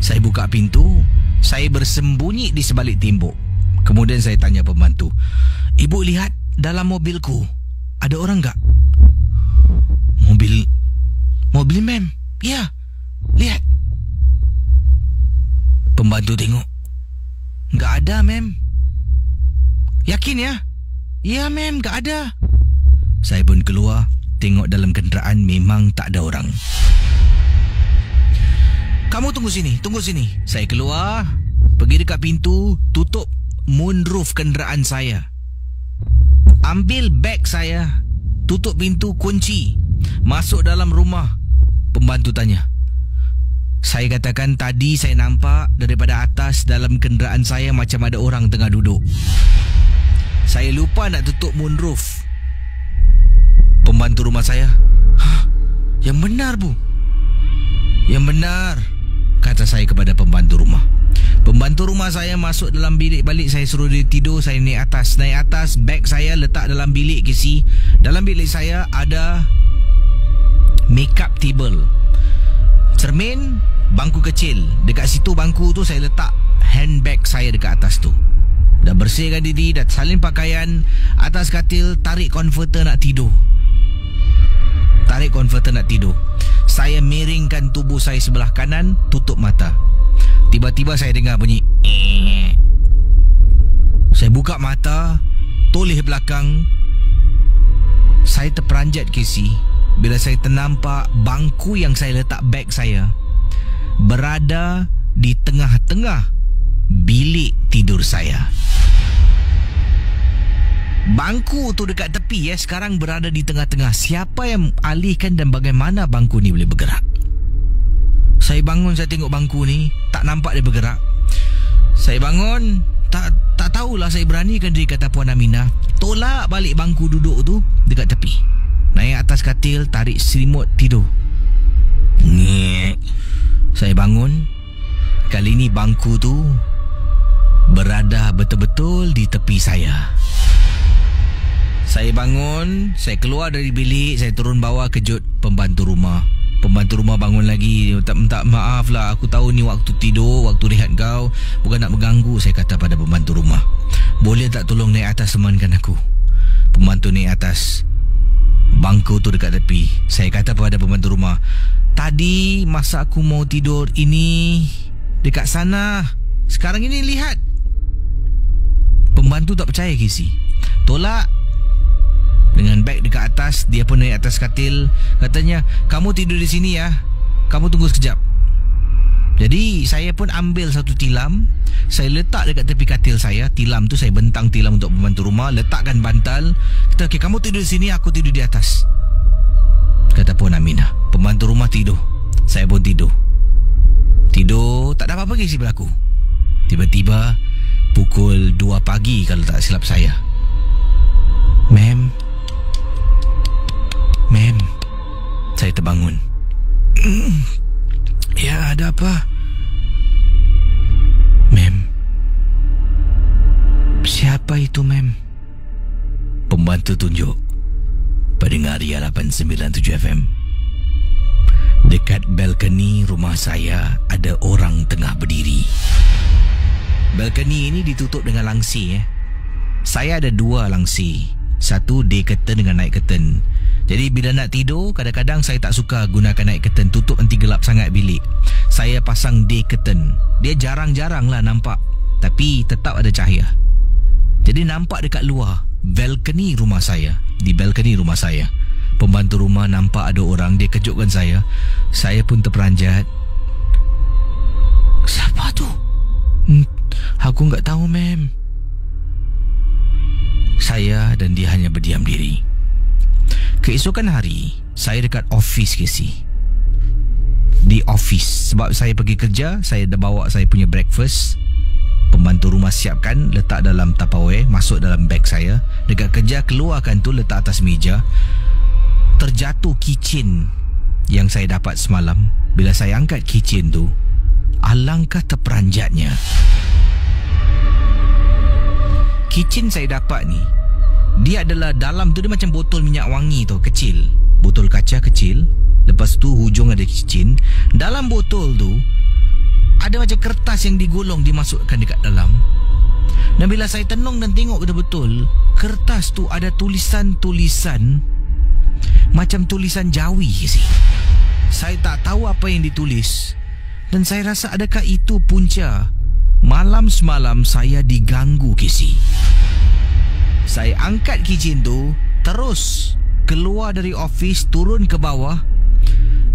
Saya buka pintu. Saya bersembunyi di sebalik tembok. Kemudian saya tanya pembantu, "Ibu lihat dalam mobilku ada orang tak?" Mobil, mem. Ya, lihat. Pembantu tengok. "Tak ada, mem." "Yakin ya?" "Ya, mem, tak ada." Saya pun keluar. Tengok dalam kenderaan memang tak ada orang. "Kamu tunggu sini. Saya keluar, pergi dekat pintu, tutup moonroof kenderaan saya. Ambil beg saya, tutup pintu, kunci, masuk dalam rumah." Pembantu tanya. Saya katakan tadi saya nampak daripada atas dalam kenderaan saya macam ada orang tengah duduk. Saya lupa nak tutup moonroof. Pembantu rumah saya, "Yang benar, Bu." "Yang benar," kata saya kepada pembantu rumah. Pembantu rumah saya masuk dalam bilik balik. Saya suruh dia tidur. Saya naik atas. Beg saya letak dalam bilik, Casey. Dalam bilik saya ada makeup table, cermin, bangku kecil. Dekat situ bangku tu saya letak handbag saya dekat atas tu. Dah bersihkan diri, dah salin pakaian. Atas katil, tarik converter nak tidur. Saya miringkan tubuh saya sebelah kanan, tutup mata. Tiba-tiba saya dengar bunyi. Saya buka mata, toleh belakang. Saya terperanjat, Casey, bila saya ternampak bangku yang saya letak beg saya berada di tengah-tengah bilik tidur saya. Bangku tu dekat tepi sekarang berada di tengah-tengah. Siapa yang alihkan dan bagaimana bangku ni boleh bergerak? Saya bangun, saya tengok bangku ni, tak nampak dia bergerak. Saya bangun, tak tahulah saya beranikan diri, kata Puan Aminah. Tolak balik bangku duduk tu dekat tepi. Naik atas katil, tarik selimut, tidur. Saya bangun. Kali ni bangku tu berada betul-betul di tepi saya. Saya bangun, saya keluar dari bilik, saya turun bawah, kejut pembantu rumah. Pembantu rumah bangun lagi. Minta maaf lah, aku tahu ni waktu tidur, waktu rehat kau, bukan nak mengganggu. Saya kata pada pembantu rumah, boleh tak tolong naik atas temankan aku? Pembantu naik atas. Bangku tu dekat tepi. Saya kata pada pembantu rumah, tadi masa aku mau tidur ini dekat sana, sekarang ini lihat. Pembantu tak percaya, Casey. Tolak. Dengan beg dekat atas, dia pun naik atas katil. Katanya, kamu tidur di sini ya, kamu tunggu sekejap. Jadi saya pun ambil satu tilam, saya letak dekat tepi katil saya. Tilam tu saya bentang tilam untuk pembantu rumah, letakkan bantal. Kata, okey, kamu tidur di sini, aku tidur di atas, kata Puan Aminah. Pembantu rumah tidur, saya pun tidur. Tak ada apa-apa kisah berlaku. Tiba-tiba pukul 2 pagi kalau tak silap saya. Mem, saya terbangun. Ya, ada apa? Mem, siapa itu, Mem? Pembantu tunjuk. Pendengar Ria 897 FM. Dekat balkoni rumah saya ada orang tengah berdiri. Balkoni ini ditutup dengan langsi. Saya ada 2 langsi. Satu day curtain dengan night curtain. Jadi bila nak tidur, kadang-kadang saya tak suka gunakan night curtain, tutup nanti gelap sangat bilik. Saya pasang day curtain. Dia jarang-jarang lah nampak, tapi tetap ada cahaya. Jadi nampak dekat luar balkoni rumah saya. Di balkoni rumah saya, pembantu rumah nampak ada orang. Dia kejutkan saya. Saya pun terperanjat. Siapa tu? Aku tak tahu, Mem. Saya dan dia hanya berdiam diri. Keesokan hari, saya dekat office, Casey. Di office, sebab saya pergi kerja, saya dah bawa saya punya breakfast. Pembantu rumah siapkan, letak dalam Tupperware, masuk dalam beg saya. Dekat kerja, keluarkan tu, letak atas meja. Terjatuh keychain yang saya dapat semalam. Bila saya angkat keychain tu, alangkah terperanjatnya. Keychain saya dapat ni, dia adalah dalam tu dia macam botol minyak wangi tu, kecil. botol kaca kecil. Lepas tu hujung ada cincin. Dalam botol tu ada macam kertas yang digulung, dimasukkan dekat dalam. Dan bila saya tenung dan tengok betul-betul, kertas tu ada tulisan-tulisan macam tulisan Jawi sih. Saya tak tahu apa yang ditulis. Dan saya rasa adakah itu punca malam semalam saya diganggu, Casey. Saya angkat kitchen tu, terus keluar dari office, turun ke bawah,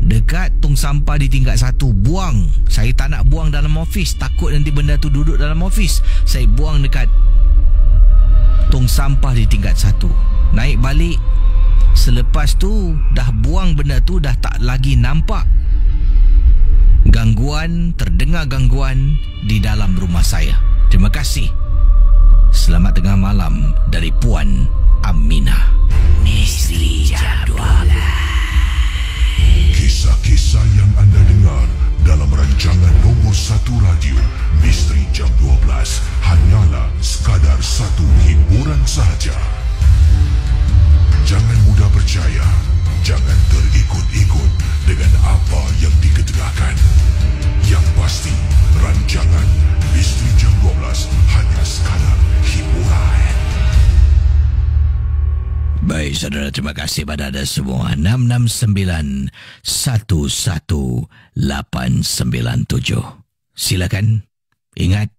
dekat tong sampah di tingkat 1, buang. Saya tak nak buang dalam office, takut nanti benda tu duduk dalam office. Saya buang dekat tong sampah di tingkat 1. Naik balik. Selepas tu dah buang benda tu, dah tak lagi nampak gangguan, terdengar gangguan di dalam rumah saya. Terima kasih. Selamat tengah malam dari Puan Aminah. Misteri Jam 12. Kisah-kisah yang anda dengar dalam rancangan nombor 1 radio Misteri Jam 12 hanyalah sekadar satu hiburan sahaja. Jangan mudah percaya, jangan terikut-ikut dengan apa yang dikedengarkan. Yang pasti, rancangan Misteri Jam 12 hanya sekadar hiburan. Baik saudara, terima kasih pada anda semua. 669-11-897. Silakan. Ingat,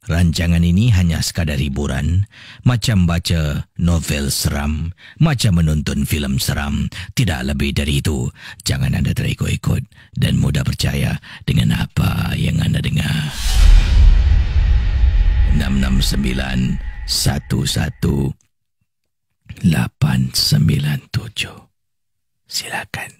rancangan ini hanya sekadar hiburan. Macam baca novel seram, macam menonton filem seram. Tidak lebih dari itu. Jangan anda terikut-ikut dan mudah percaya dengan apa yang anda dengar. 669-11-897. Silakan.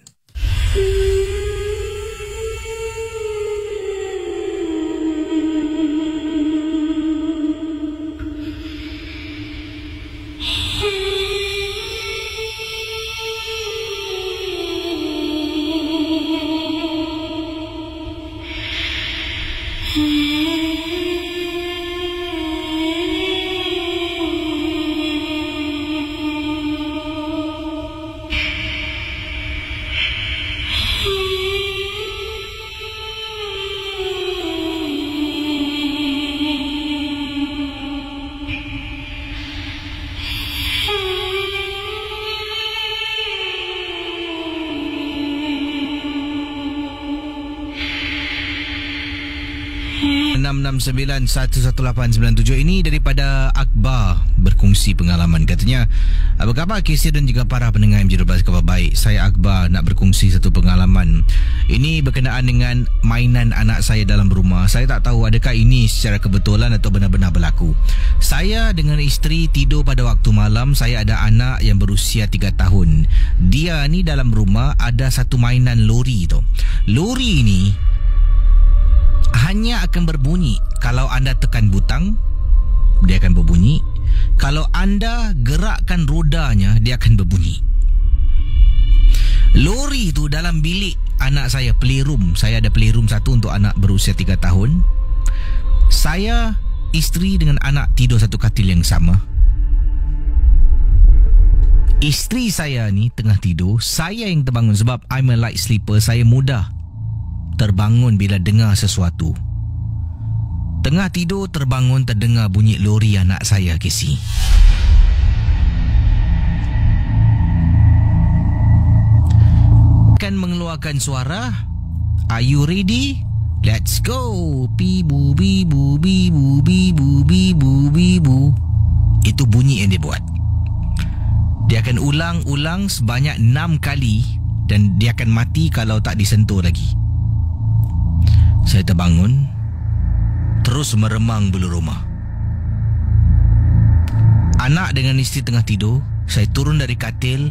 Ini daripada Akbar berkongsi pengalaman. Katanya, apa khabar Casey dan juga para pendengar MJ12, khabar baik. Saya Akbar nak berkongsi satu pengalaman. Ini berkenaan dengan mainan anak saya dalam rumah. Saya tak tahu adakah ini secara kebetulan atau benar-benar berlaku. Saya dengan isteri tidur pada waktu malam. Saya ada anak yang berusia 3 tahun. Dia ni dalam rumah ada satu mainan lori tu. Lori ni hanya akan berbunyi kalau anda tekan butang, dia akan berbunyi. Kalau anda gerakkan rodanya, dia akan berbunyi. Lori tu dalam bilik anak saya, playroom. Saya ada playroom satu untuk anak berusia 3 tahun. Saya, isteri dengan anak tidur satu katil yang sama. Isteri saya ni tengah tidur, saya yang terbangun sebab I'm a light sleeper. Saya mudah terbangun bila dengar sesuatu. Tengah tidur terbangun terdengar bunyi lori anak saya, Casey. Akan mengeluarkan suara. Are you ready? Let's go. Bibu bibu bibu bibu bibu bibu. Itu bunyi yang dia buat. Dia akan ulang-ulang sebanyak 6 kali dan dia akan mati kalau tak disentuh lagi. Saya terbangun, terus meremang bulu rumah. Anak dengan isteri tengah tidur. Saya turun dari katil,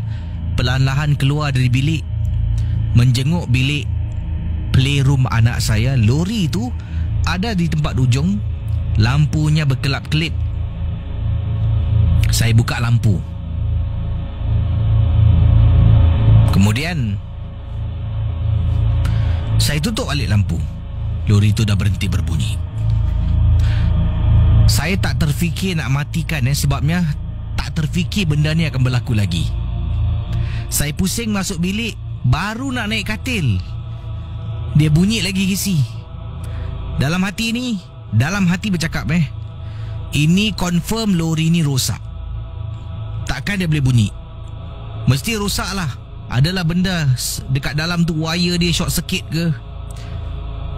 perlahan-lahan keluar dari bilik, menjenguk bilik playroom anak saya. Lori itu ada di tempat ujung, lampunya berkelap-kelip. Saya buka lampu. Kemudian saya tutup balik lampu. Lori itu dah berhenti berbunyi. Saya tak terfikir nak matikan sebabnya tak terfikir benda ni akan berlaku lagi. Saya pusing masuk bilik, baru nak naik katil, dia bunyi lagi kisi. Dalam hati bercakap, ini confirm lori ni rosak. Takkan dia boleh bunyi. Mesti rosak lah. Adalah benda dekat dalam tu, wire dia short circuit ke.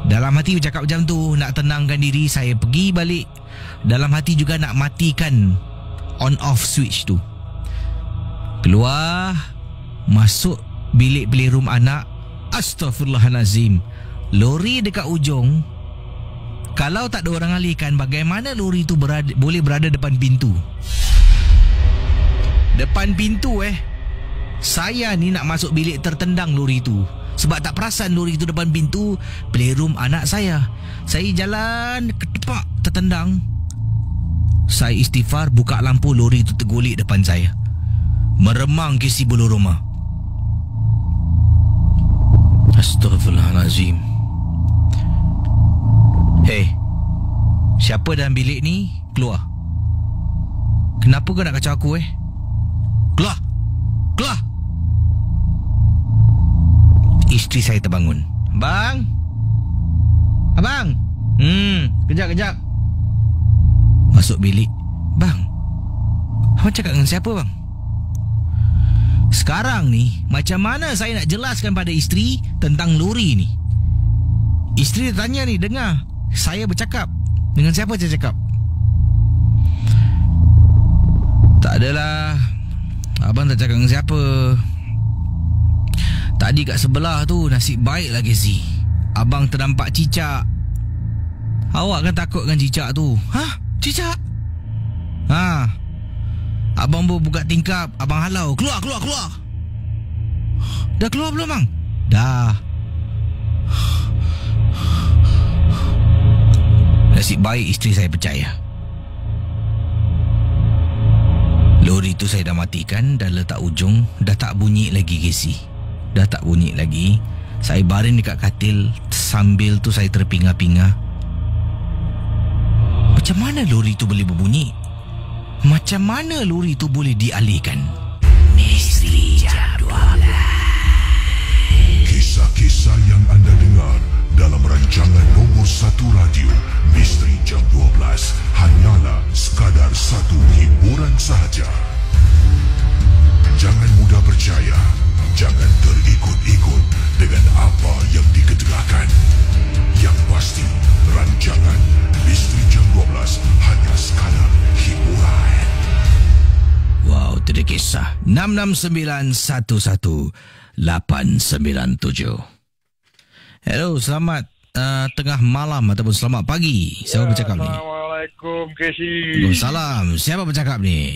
Dalam hati bercakap macam tu. Nak tenangkan diri, saya pergi balik. Dalam hati juga nak matikan on off switch tu. Keluar, masuk bilik playroom anak. Astaghfirullahalazim. Lori dekat ujung. Kalau tak ada orang alihkan, bagaimana lori tu boleh berada depan pintu? Depan pintu Saya ni nak masuk bilik tertendang lori tu. Sebab tak perasan lori tu depan pintu playroom anak saya. Saya jalan, ketepak, tertendang. Saya istighfar, buka lampu, lori tu tergulik depan saya. Meremang ke si bulu rumah. Astaghfirullahalazim. Hey, siapa dalam bilik ni? Keluar. Kenapa kau nak kacau aku Keluar. Keluar. Isteri saya terbangun. Abang. Kejap. Masuk bilik. Bang, abang cakap dengan siapa bang? Sekarang ni, macam mana saya nak jelaskan pada isteri tentang lori ni? Isteri tanya ni, dengar saya bercakap. Dengan siapa saya cakap? Tak adalah, abang tak cakap dengan siapa. Tadi kat sebelah tu, nasib baik lagi si abang ternampak cicak. Awak kan takut dengan cicak tu? Hah? Cicak? Abang pun buka tingkap, abang halau. Keluar. Dah keluar belum bang? Dah. Nasib baik isteri saya percaya. Lori tu saya dah matikan, dah letak ujung, dah tak bunyi lagi Casey. Dah tak bunyi lagi. Saya baring dekat katil, sambil tu saya terpinga-pinga. Macam mana lori tu boleh berbunyi? Macam mana lori tu boleh dialihkan? Misteri Jam 12. Kisah-kisah yang anda dengar dalam rancangan nombor 1 radio Misteri Jam 12 hanyalah sekadar satu hiburan sahaja. Jangan mudah percaya. Jangan terikut-ikut dengan apa yang dikedengarkan. Yang pasti, rancangan Misteri Jam 12 hanya sekadar hiburan. Wow, itu dia kisah. 66911-897. Hello, selamat tengah malam ataupun selamat pagi. Siapa bercakap ni? Assalamualaikum, Casey. Waalaikumsalam. Siapa bercakap ni?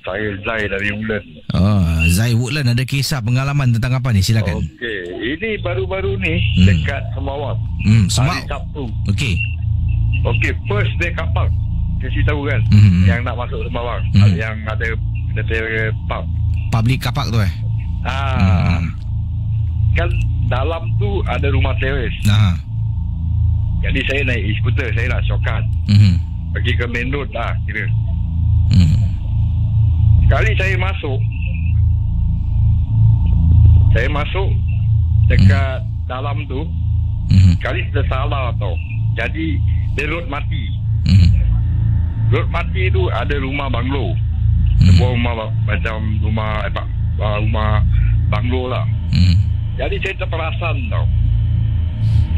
Saya Zai dari Woodland. Zai Woodland, ada kisah pengalaman tentang apa ni? Silakan. Okey, ini baru-baru ni dekat Sembawang. Hari Sabtu. Okey, first day kapak. Casey tahu kan? Yang nak masuk Sembawang. Yang ada pub. Public kapak tu Kan dalam tu ada rumah teres. Jadi saya naik e-scooter, saya nak shortcut. Pergi ke main road lah kira. Sekali saya masuk dekat dalam tu, sekali tersalah tau. Jadi dia road mati. Road mati tu ada rumah banglo. Sebuah rumah macam rumah banglo lah. Jadi saya terperasan tau.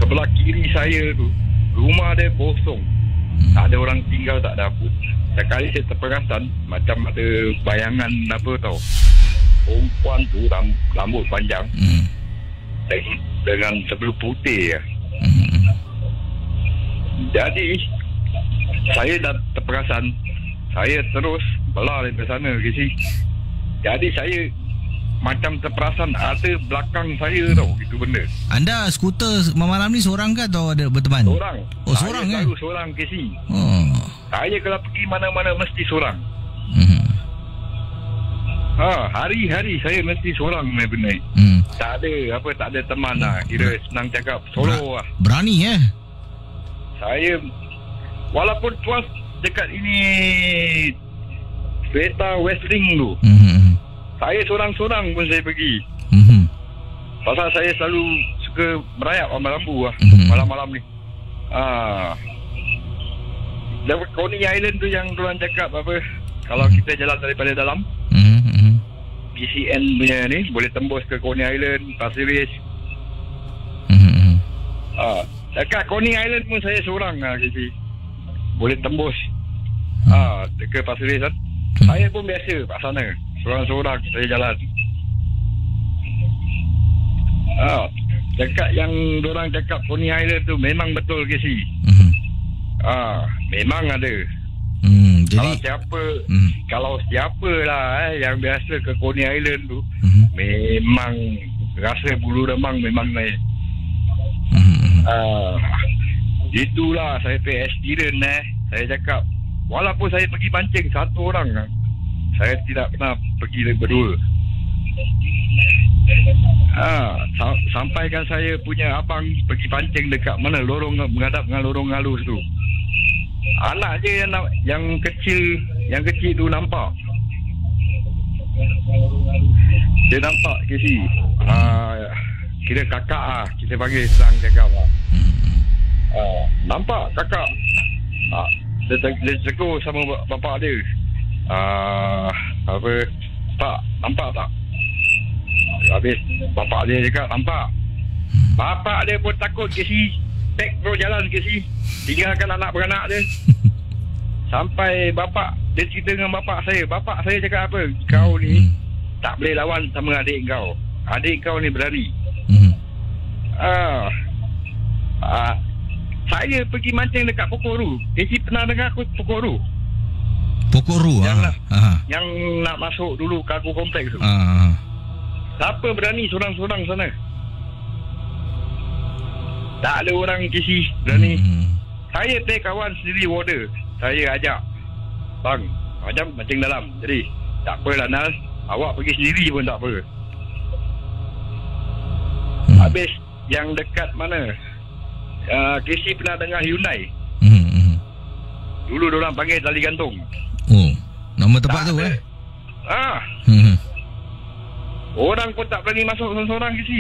Sebelah kiri saya tu rumah dia kosong. Tak ada orang tinggal, tak ada apa. Sekali saya terperasan macam ada bayangan apa tau. Perempuan tu rambut panjang dengan sebelum putih . Jadi saya dah terperasan. Saya terus belah dari sana Casey. Jadi saya macam terperasan ada belakang saya tau, itu benda. Anda skuter malam ni seorang ke atau ada berteman? Seorang. Seorang kan? Saya seorang Casey. Saya kalau pergi mana-mana mesti seorang. Hari-hari saya mesti seorang main benda. Tak ada teman lah. Kira senang cakap solo lah. Berani Saya walaupun tuas dekat ini kereta Westring tu. Saya seorang-seorang pun saya pergi. Pasal saya selalu suka merayap lambu lah. Malam-malam ni. Coney Island tu yang diorang cakap apa, kalau kita jalan daripada dalam PCN punya ni boleh tembus ke Coney Island, Pasir Ris. Dekat Coney Island pun saya seorang lah, boleh tembus ke Pasir Ris kan. Saya pun biasa kat sana, seorang-seorang saya jalan. Dekat yang diorang cakap Coney Island tu memang betul ke si? Memang ada. Jadi kalau siapa lah yang biasa ke Coney Island tu, memang rasa bulu remang memang naik. Itulah saya pay experience saya cakap. Walaupun saya pergi pancing satu orang, saya tidak pernah pergi berdua. Sampaikan saya punya abang pergi pancing dekat mana, lorong menghadap dengan lorong halus tu. Anak je yang kecil tu nampak. Dia nampak kisi. Kira kakak lah, kita panggil serang cakap lah. Nampak kakak. Dia tegur sama bapak dia. Pak, nampak tak? Habis bapak dia cakap nampak. Bapak dia pun takut kisi. Tek terus jalan kisi. Tinggalkan anak beranak dia. Sampai bapak dia cerita dengan bapak saya cakap apa, kau ni tak boleh lawan sama adik kau. Adik kau ni berani. Saya pergi mancing dekat Pokok Ru. Kisi pernah dengar Pokok Ru? Pokok Ru yang nak masuk dulu kargo kompleks tu. Siapa berani seorang-seorang sana? Tak ada orang kisi berani. Saya kawan sendiri warder. Saya ajak, bang, macam mancing dalam. Jadi tak apalah Nal, awak pergi sendiri pun tak apa. Habis yang dekat mana, KC pernah dengar Hyundai. Dulu diorang panggil tali gantung. Nama tempat tu Orang pun tak berani masuk seorang-seorang KC.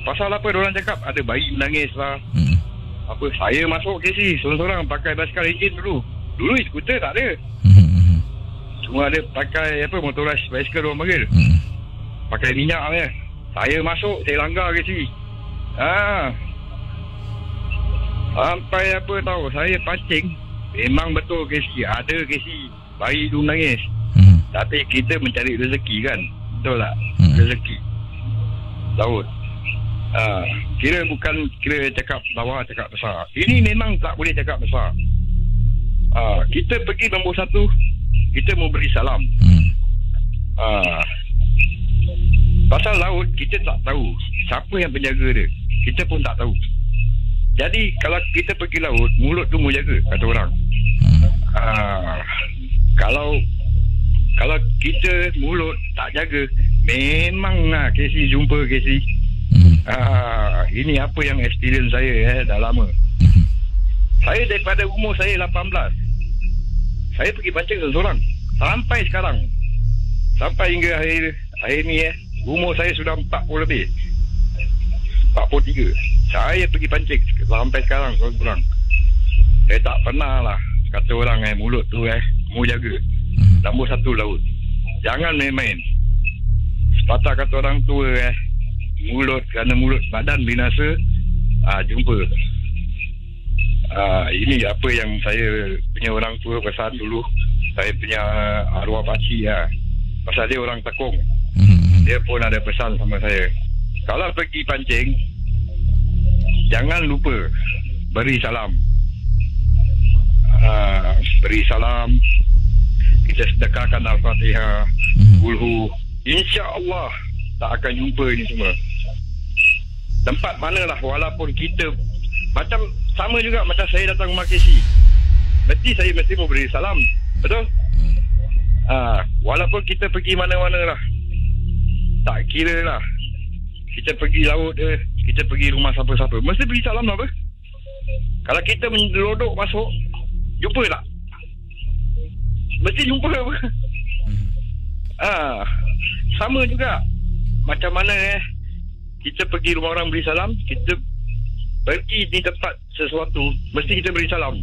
Pasal apa diorang cakap ada bayi menangis lah. Apa, saya masuk KC seorang-seorang pakai basikal enjin dulu. Dulu skuter tak ada. Cuma ada pakai apa, motorized basikal orang panggil. Pakai minyak dia. Saya masuk, saya langgar KC. Sampai apa tahu, saya pancing. Memang betul KC, ada KC bayi tu menangis. Tapi kita mencari rezeki kan, betul tak? Rezeki laut. Kira bukan kira cakap bawah, cakap besar. Ini memang tak boleh cakap besar. Kita pergi nombor satu, kita mau beri salam. Pasal laut kita tak tahu siapa yang penjaga dia. Kita pun tak tahu. Jadi kalau kita pergi laut, mulut tu mau jaga, kata orang. Kalau kita mulut tak jaga, memang KC jumpa KC. Ini apa yang experience saya dah lama. Saya daripada umur saya 18, saya pergi pancing seorang sampai sekarang. Sampai hingga akhir ni umur saya sudah 40 lebih, 43. Saya pergi pancing sampai sekarang seorang. Saya tak pernah lah kata orang mulut tu mau jaga. Nombor satu laut, jangan main-main. Sepatah kata orang tua mulut, kerana mulut badan binasa. Jumpa. Ini apa yang saya punya orang tua pesan dulu. Saya punya arwah pakcik pasal dia orang Tekong. Dia pun ada pesan sama saya, kalau pergi pancing jangan lupa beri salam. Beri salam, kita sedekahkan Al-Fatihah, Qulhu. InsyaAllah tak akan jumpa ini semua. Tempat manalah, walaupun kita macam sama juga macam saya datang rumah KC, saya mesti mau beri salam. Betul? Walaupun kita pergi mana-mana lah, tak kira lah, kita pergi laut kita pergi rumah siapa-siapa, mesti beri salam apa. Kalau kita melodok masuk, jumpa tak? Mesti jumpa apa. Sama juga. Macam mana kita pergi rumah orang beri salam, kita pergi di tempat sesuatu, mesti kita beri salam.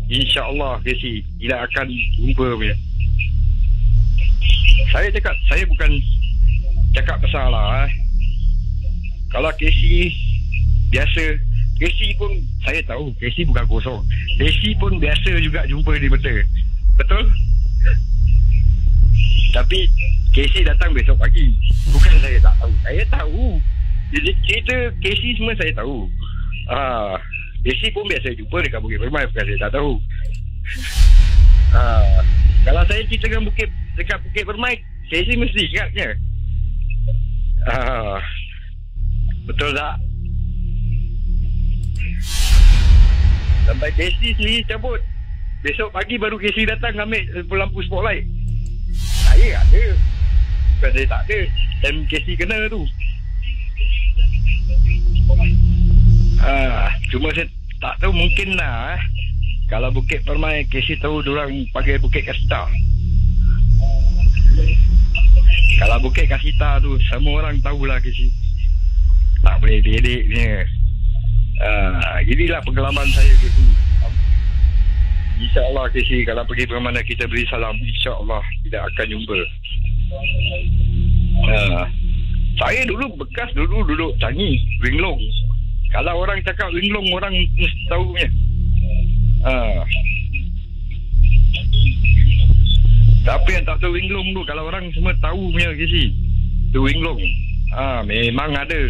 InsyaAllah Casey tidak akan jumpa punya. Saya cakap, saya bukan cakap pasal lah. Kalau Casey biasa, Casey pun saya tahu Casey bukan kosong. Casey pun biasa juga jumpa di benda. Betul? Tapi Casey datang besok pagi. Bukan saya tak tahu. Saya tahu. Jadi cerita Casey semua saya tahu. Casey pun biasa jumpa dekat Bukit Permai. Bukan saya tak tahu. Kalau saya ceritakan dekat Bukit Permai, Casey mesti ingatnya. Betul tak? Sampai Casey sendiri cabut. Besok pagi baru Casey datang ambil lampu spotlight. Saya ada. Bukan saya tak ada. Dan Casey kena tu. Cuma saya tak tahu, mungkin lah kalau Bukit Permai, Casey tahu diorang panggil Bukit Kasita. Kalau Bukit Kasita tu semua orang tahulah Casey. Tak boleh dedeknya. Inilah pengalaman saya Casey. InsyaAllah Casey, kalau pergi ke mana kita beri salam, InsyaAllah tidak akan jumpa. Saya dulu duduk Changi, Winglong. Kalau orang cakap Winglong, orang mesti tahu punya. Tapi yang tak tahu Winglong tu, kalau orang semua tahu punya Casey, tu Winglong. Memang ada.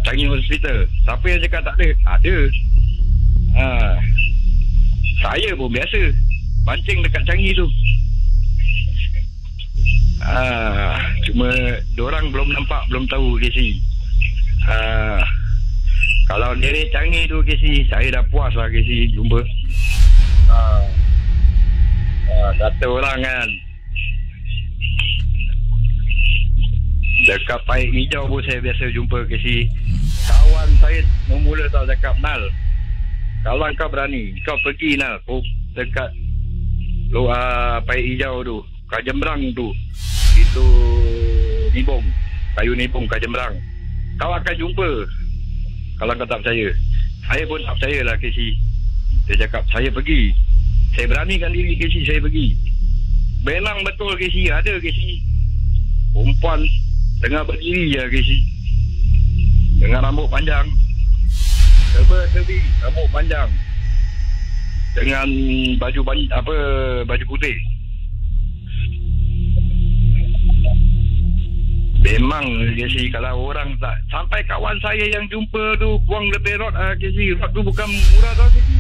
Changi Hospital. Siapa yang cakap tak ada? Ada. Saya pun biasa mancing dekat Changi tu. Cuma diorang belum nampak, belum tahu Casey. Kalau dari Changi tu Casey, saya dah puas lah Casey jumpa. Kata orang kan, dekat Paik Hijau pun saya biasa jumpa Casey. Kawan saya mula tak cakap, Nal, kalau kau berani, kau pergi Nal dekat Paik Hijau tu, Kajembrang tu, itu Nibong, kayu Nibong Kajembrang, kau akan jumpa. Kalau kau tak percaya, saya pun tak percaya lah Casey. Dia cakap, saya pergi, saya beranikan diri Casey, saya pergi. Memang betul Casey, ada Casey perempuan tengah berdiri je Casey, dengan rambut panjang, tebi rambut panjang, dengan baju putih. Memang Casey, kalau orang tak, sampai kawan saya yang jumpa tu buang lebih rod Casey, rod tu bukan murah tau Casey.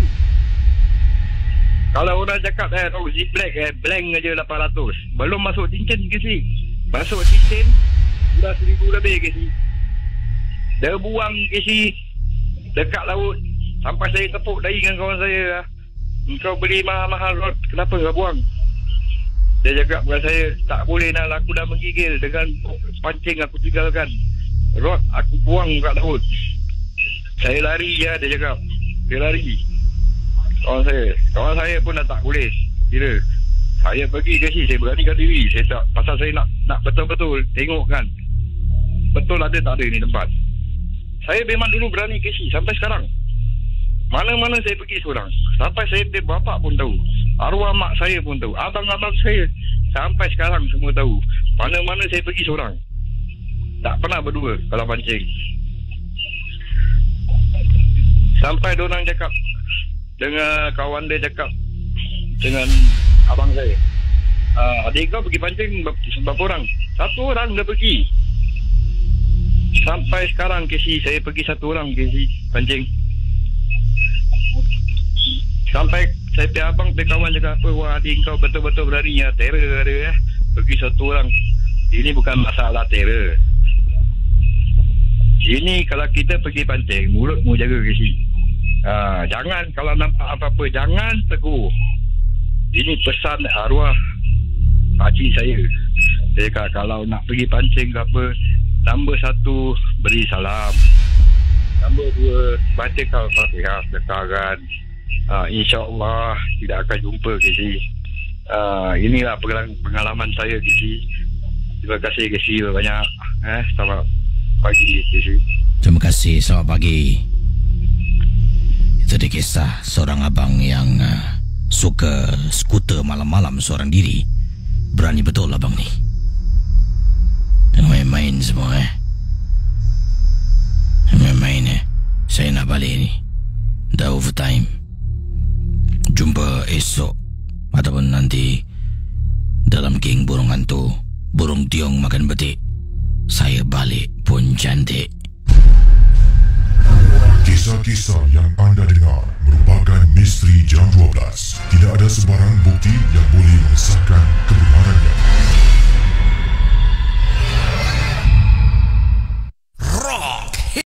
Kalau orang cakap Zip Black blank aja 800, belum masuk cincin Casey. Masuk cincin sudah 1,000 lebih Casey. Dia buang Casey dekat laut. Sampai saya tepuk dahi dengan kawan saya, engkau beli mahal-mahal rod, kenapa kau buang? Dia cakap dengan saya, tak boleh Nal, aku dah menggigil dengan pancing aku tinggalkan. Rod aku buang kat laut. Saya lari dia cakap. Dia lari. Kawan saya pun dah tak boleh. Kira saya pergi Casey, saya beranikan diri. Saya tak, pasal saya nak betul-betul tengok kan, betul ada tak ada ni tempat. Saya memang dulu berani Casey, sampai sekarang mana-mana saya pergi seorang. Sampai saya bapak pun tahu, arwah mak saya pun tahu, abang-abang saya sampai sekarang semua tahu. Mana-mana saya pergi seorang, tak pernah berdua kalau pancing. Sampai diorang cakap, dengan kawan dia cakap dengan abang saya, adik kau pergi pancing berapa orang? 1 orang dia pergi. Sampai sekarang Casey, saya pergi 1 orang Casey pancing. Sampai saya pergi abang, pergi kawan cakap apa, wah adik kau betul-betul berani ya, terror ada pergi 1 orang. Ini bukan masalah terror. Ini kalau kita pergi pancing, mulutmu jaga Casey. Jangan kalau nampak apa-apa, jangan tegur. Ini pesan arwah pakcik saya. Dia kata kalau nak pergi pancing ke apa, nombor 1 beri salam, nombor 2 baca Al-Fatihah sekarang. InsyaAllah tidak akan jumpa Casey. inilah pengalaman saya Kisi. Terima kasih Kisi banyak. Selamat pagi Kisi. Terima kasih, selamat pagi. Itu dia kisah seorang abang yang suka skuter malam-malam seorang diri. Berani betul abang ni. Jangan main-main semua Main-main Saya nak balik ni. Dah overtime. Jumpa esok ataupun nanti dalam geng burung hantu, burung tiong makan betik. Saya balik pun cantik. Kisah-kisah yang anda dengar merupakan misteri jam 12. Tidak ada sebarang bukti yang boleh mengesahkan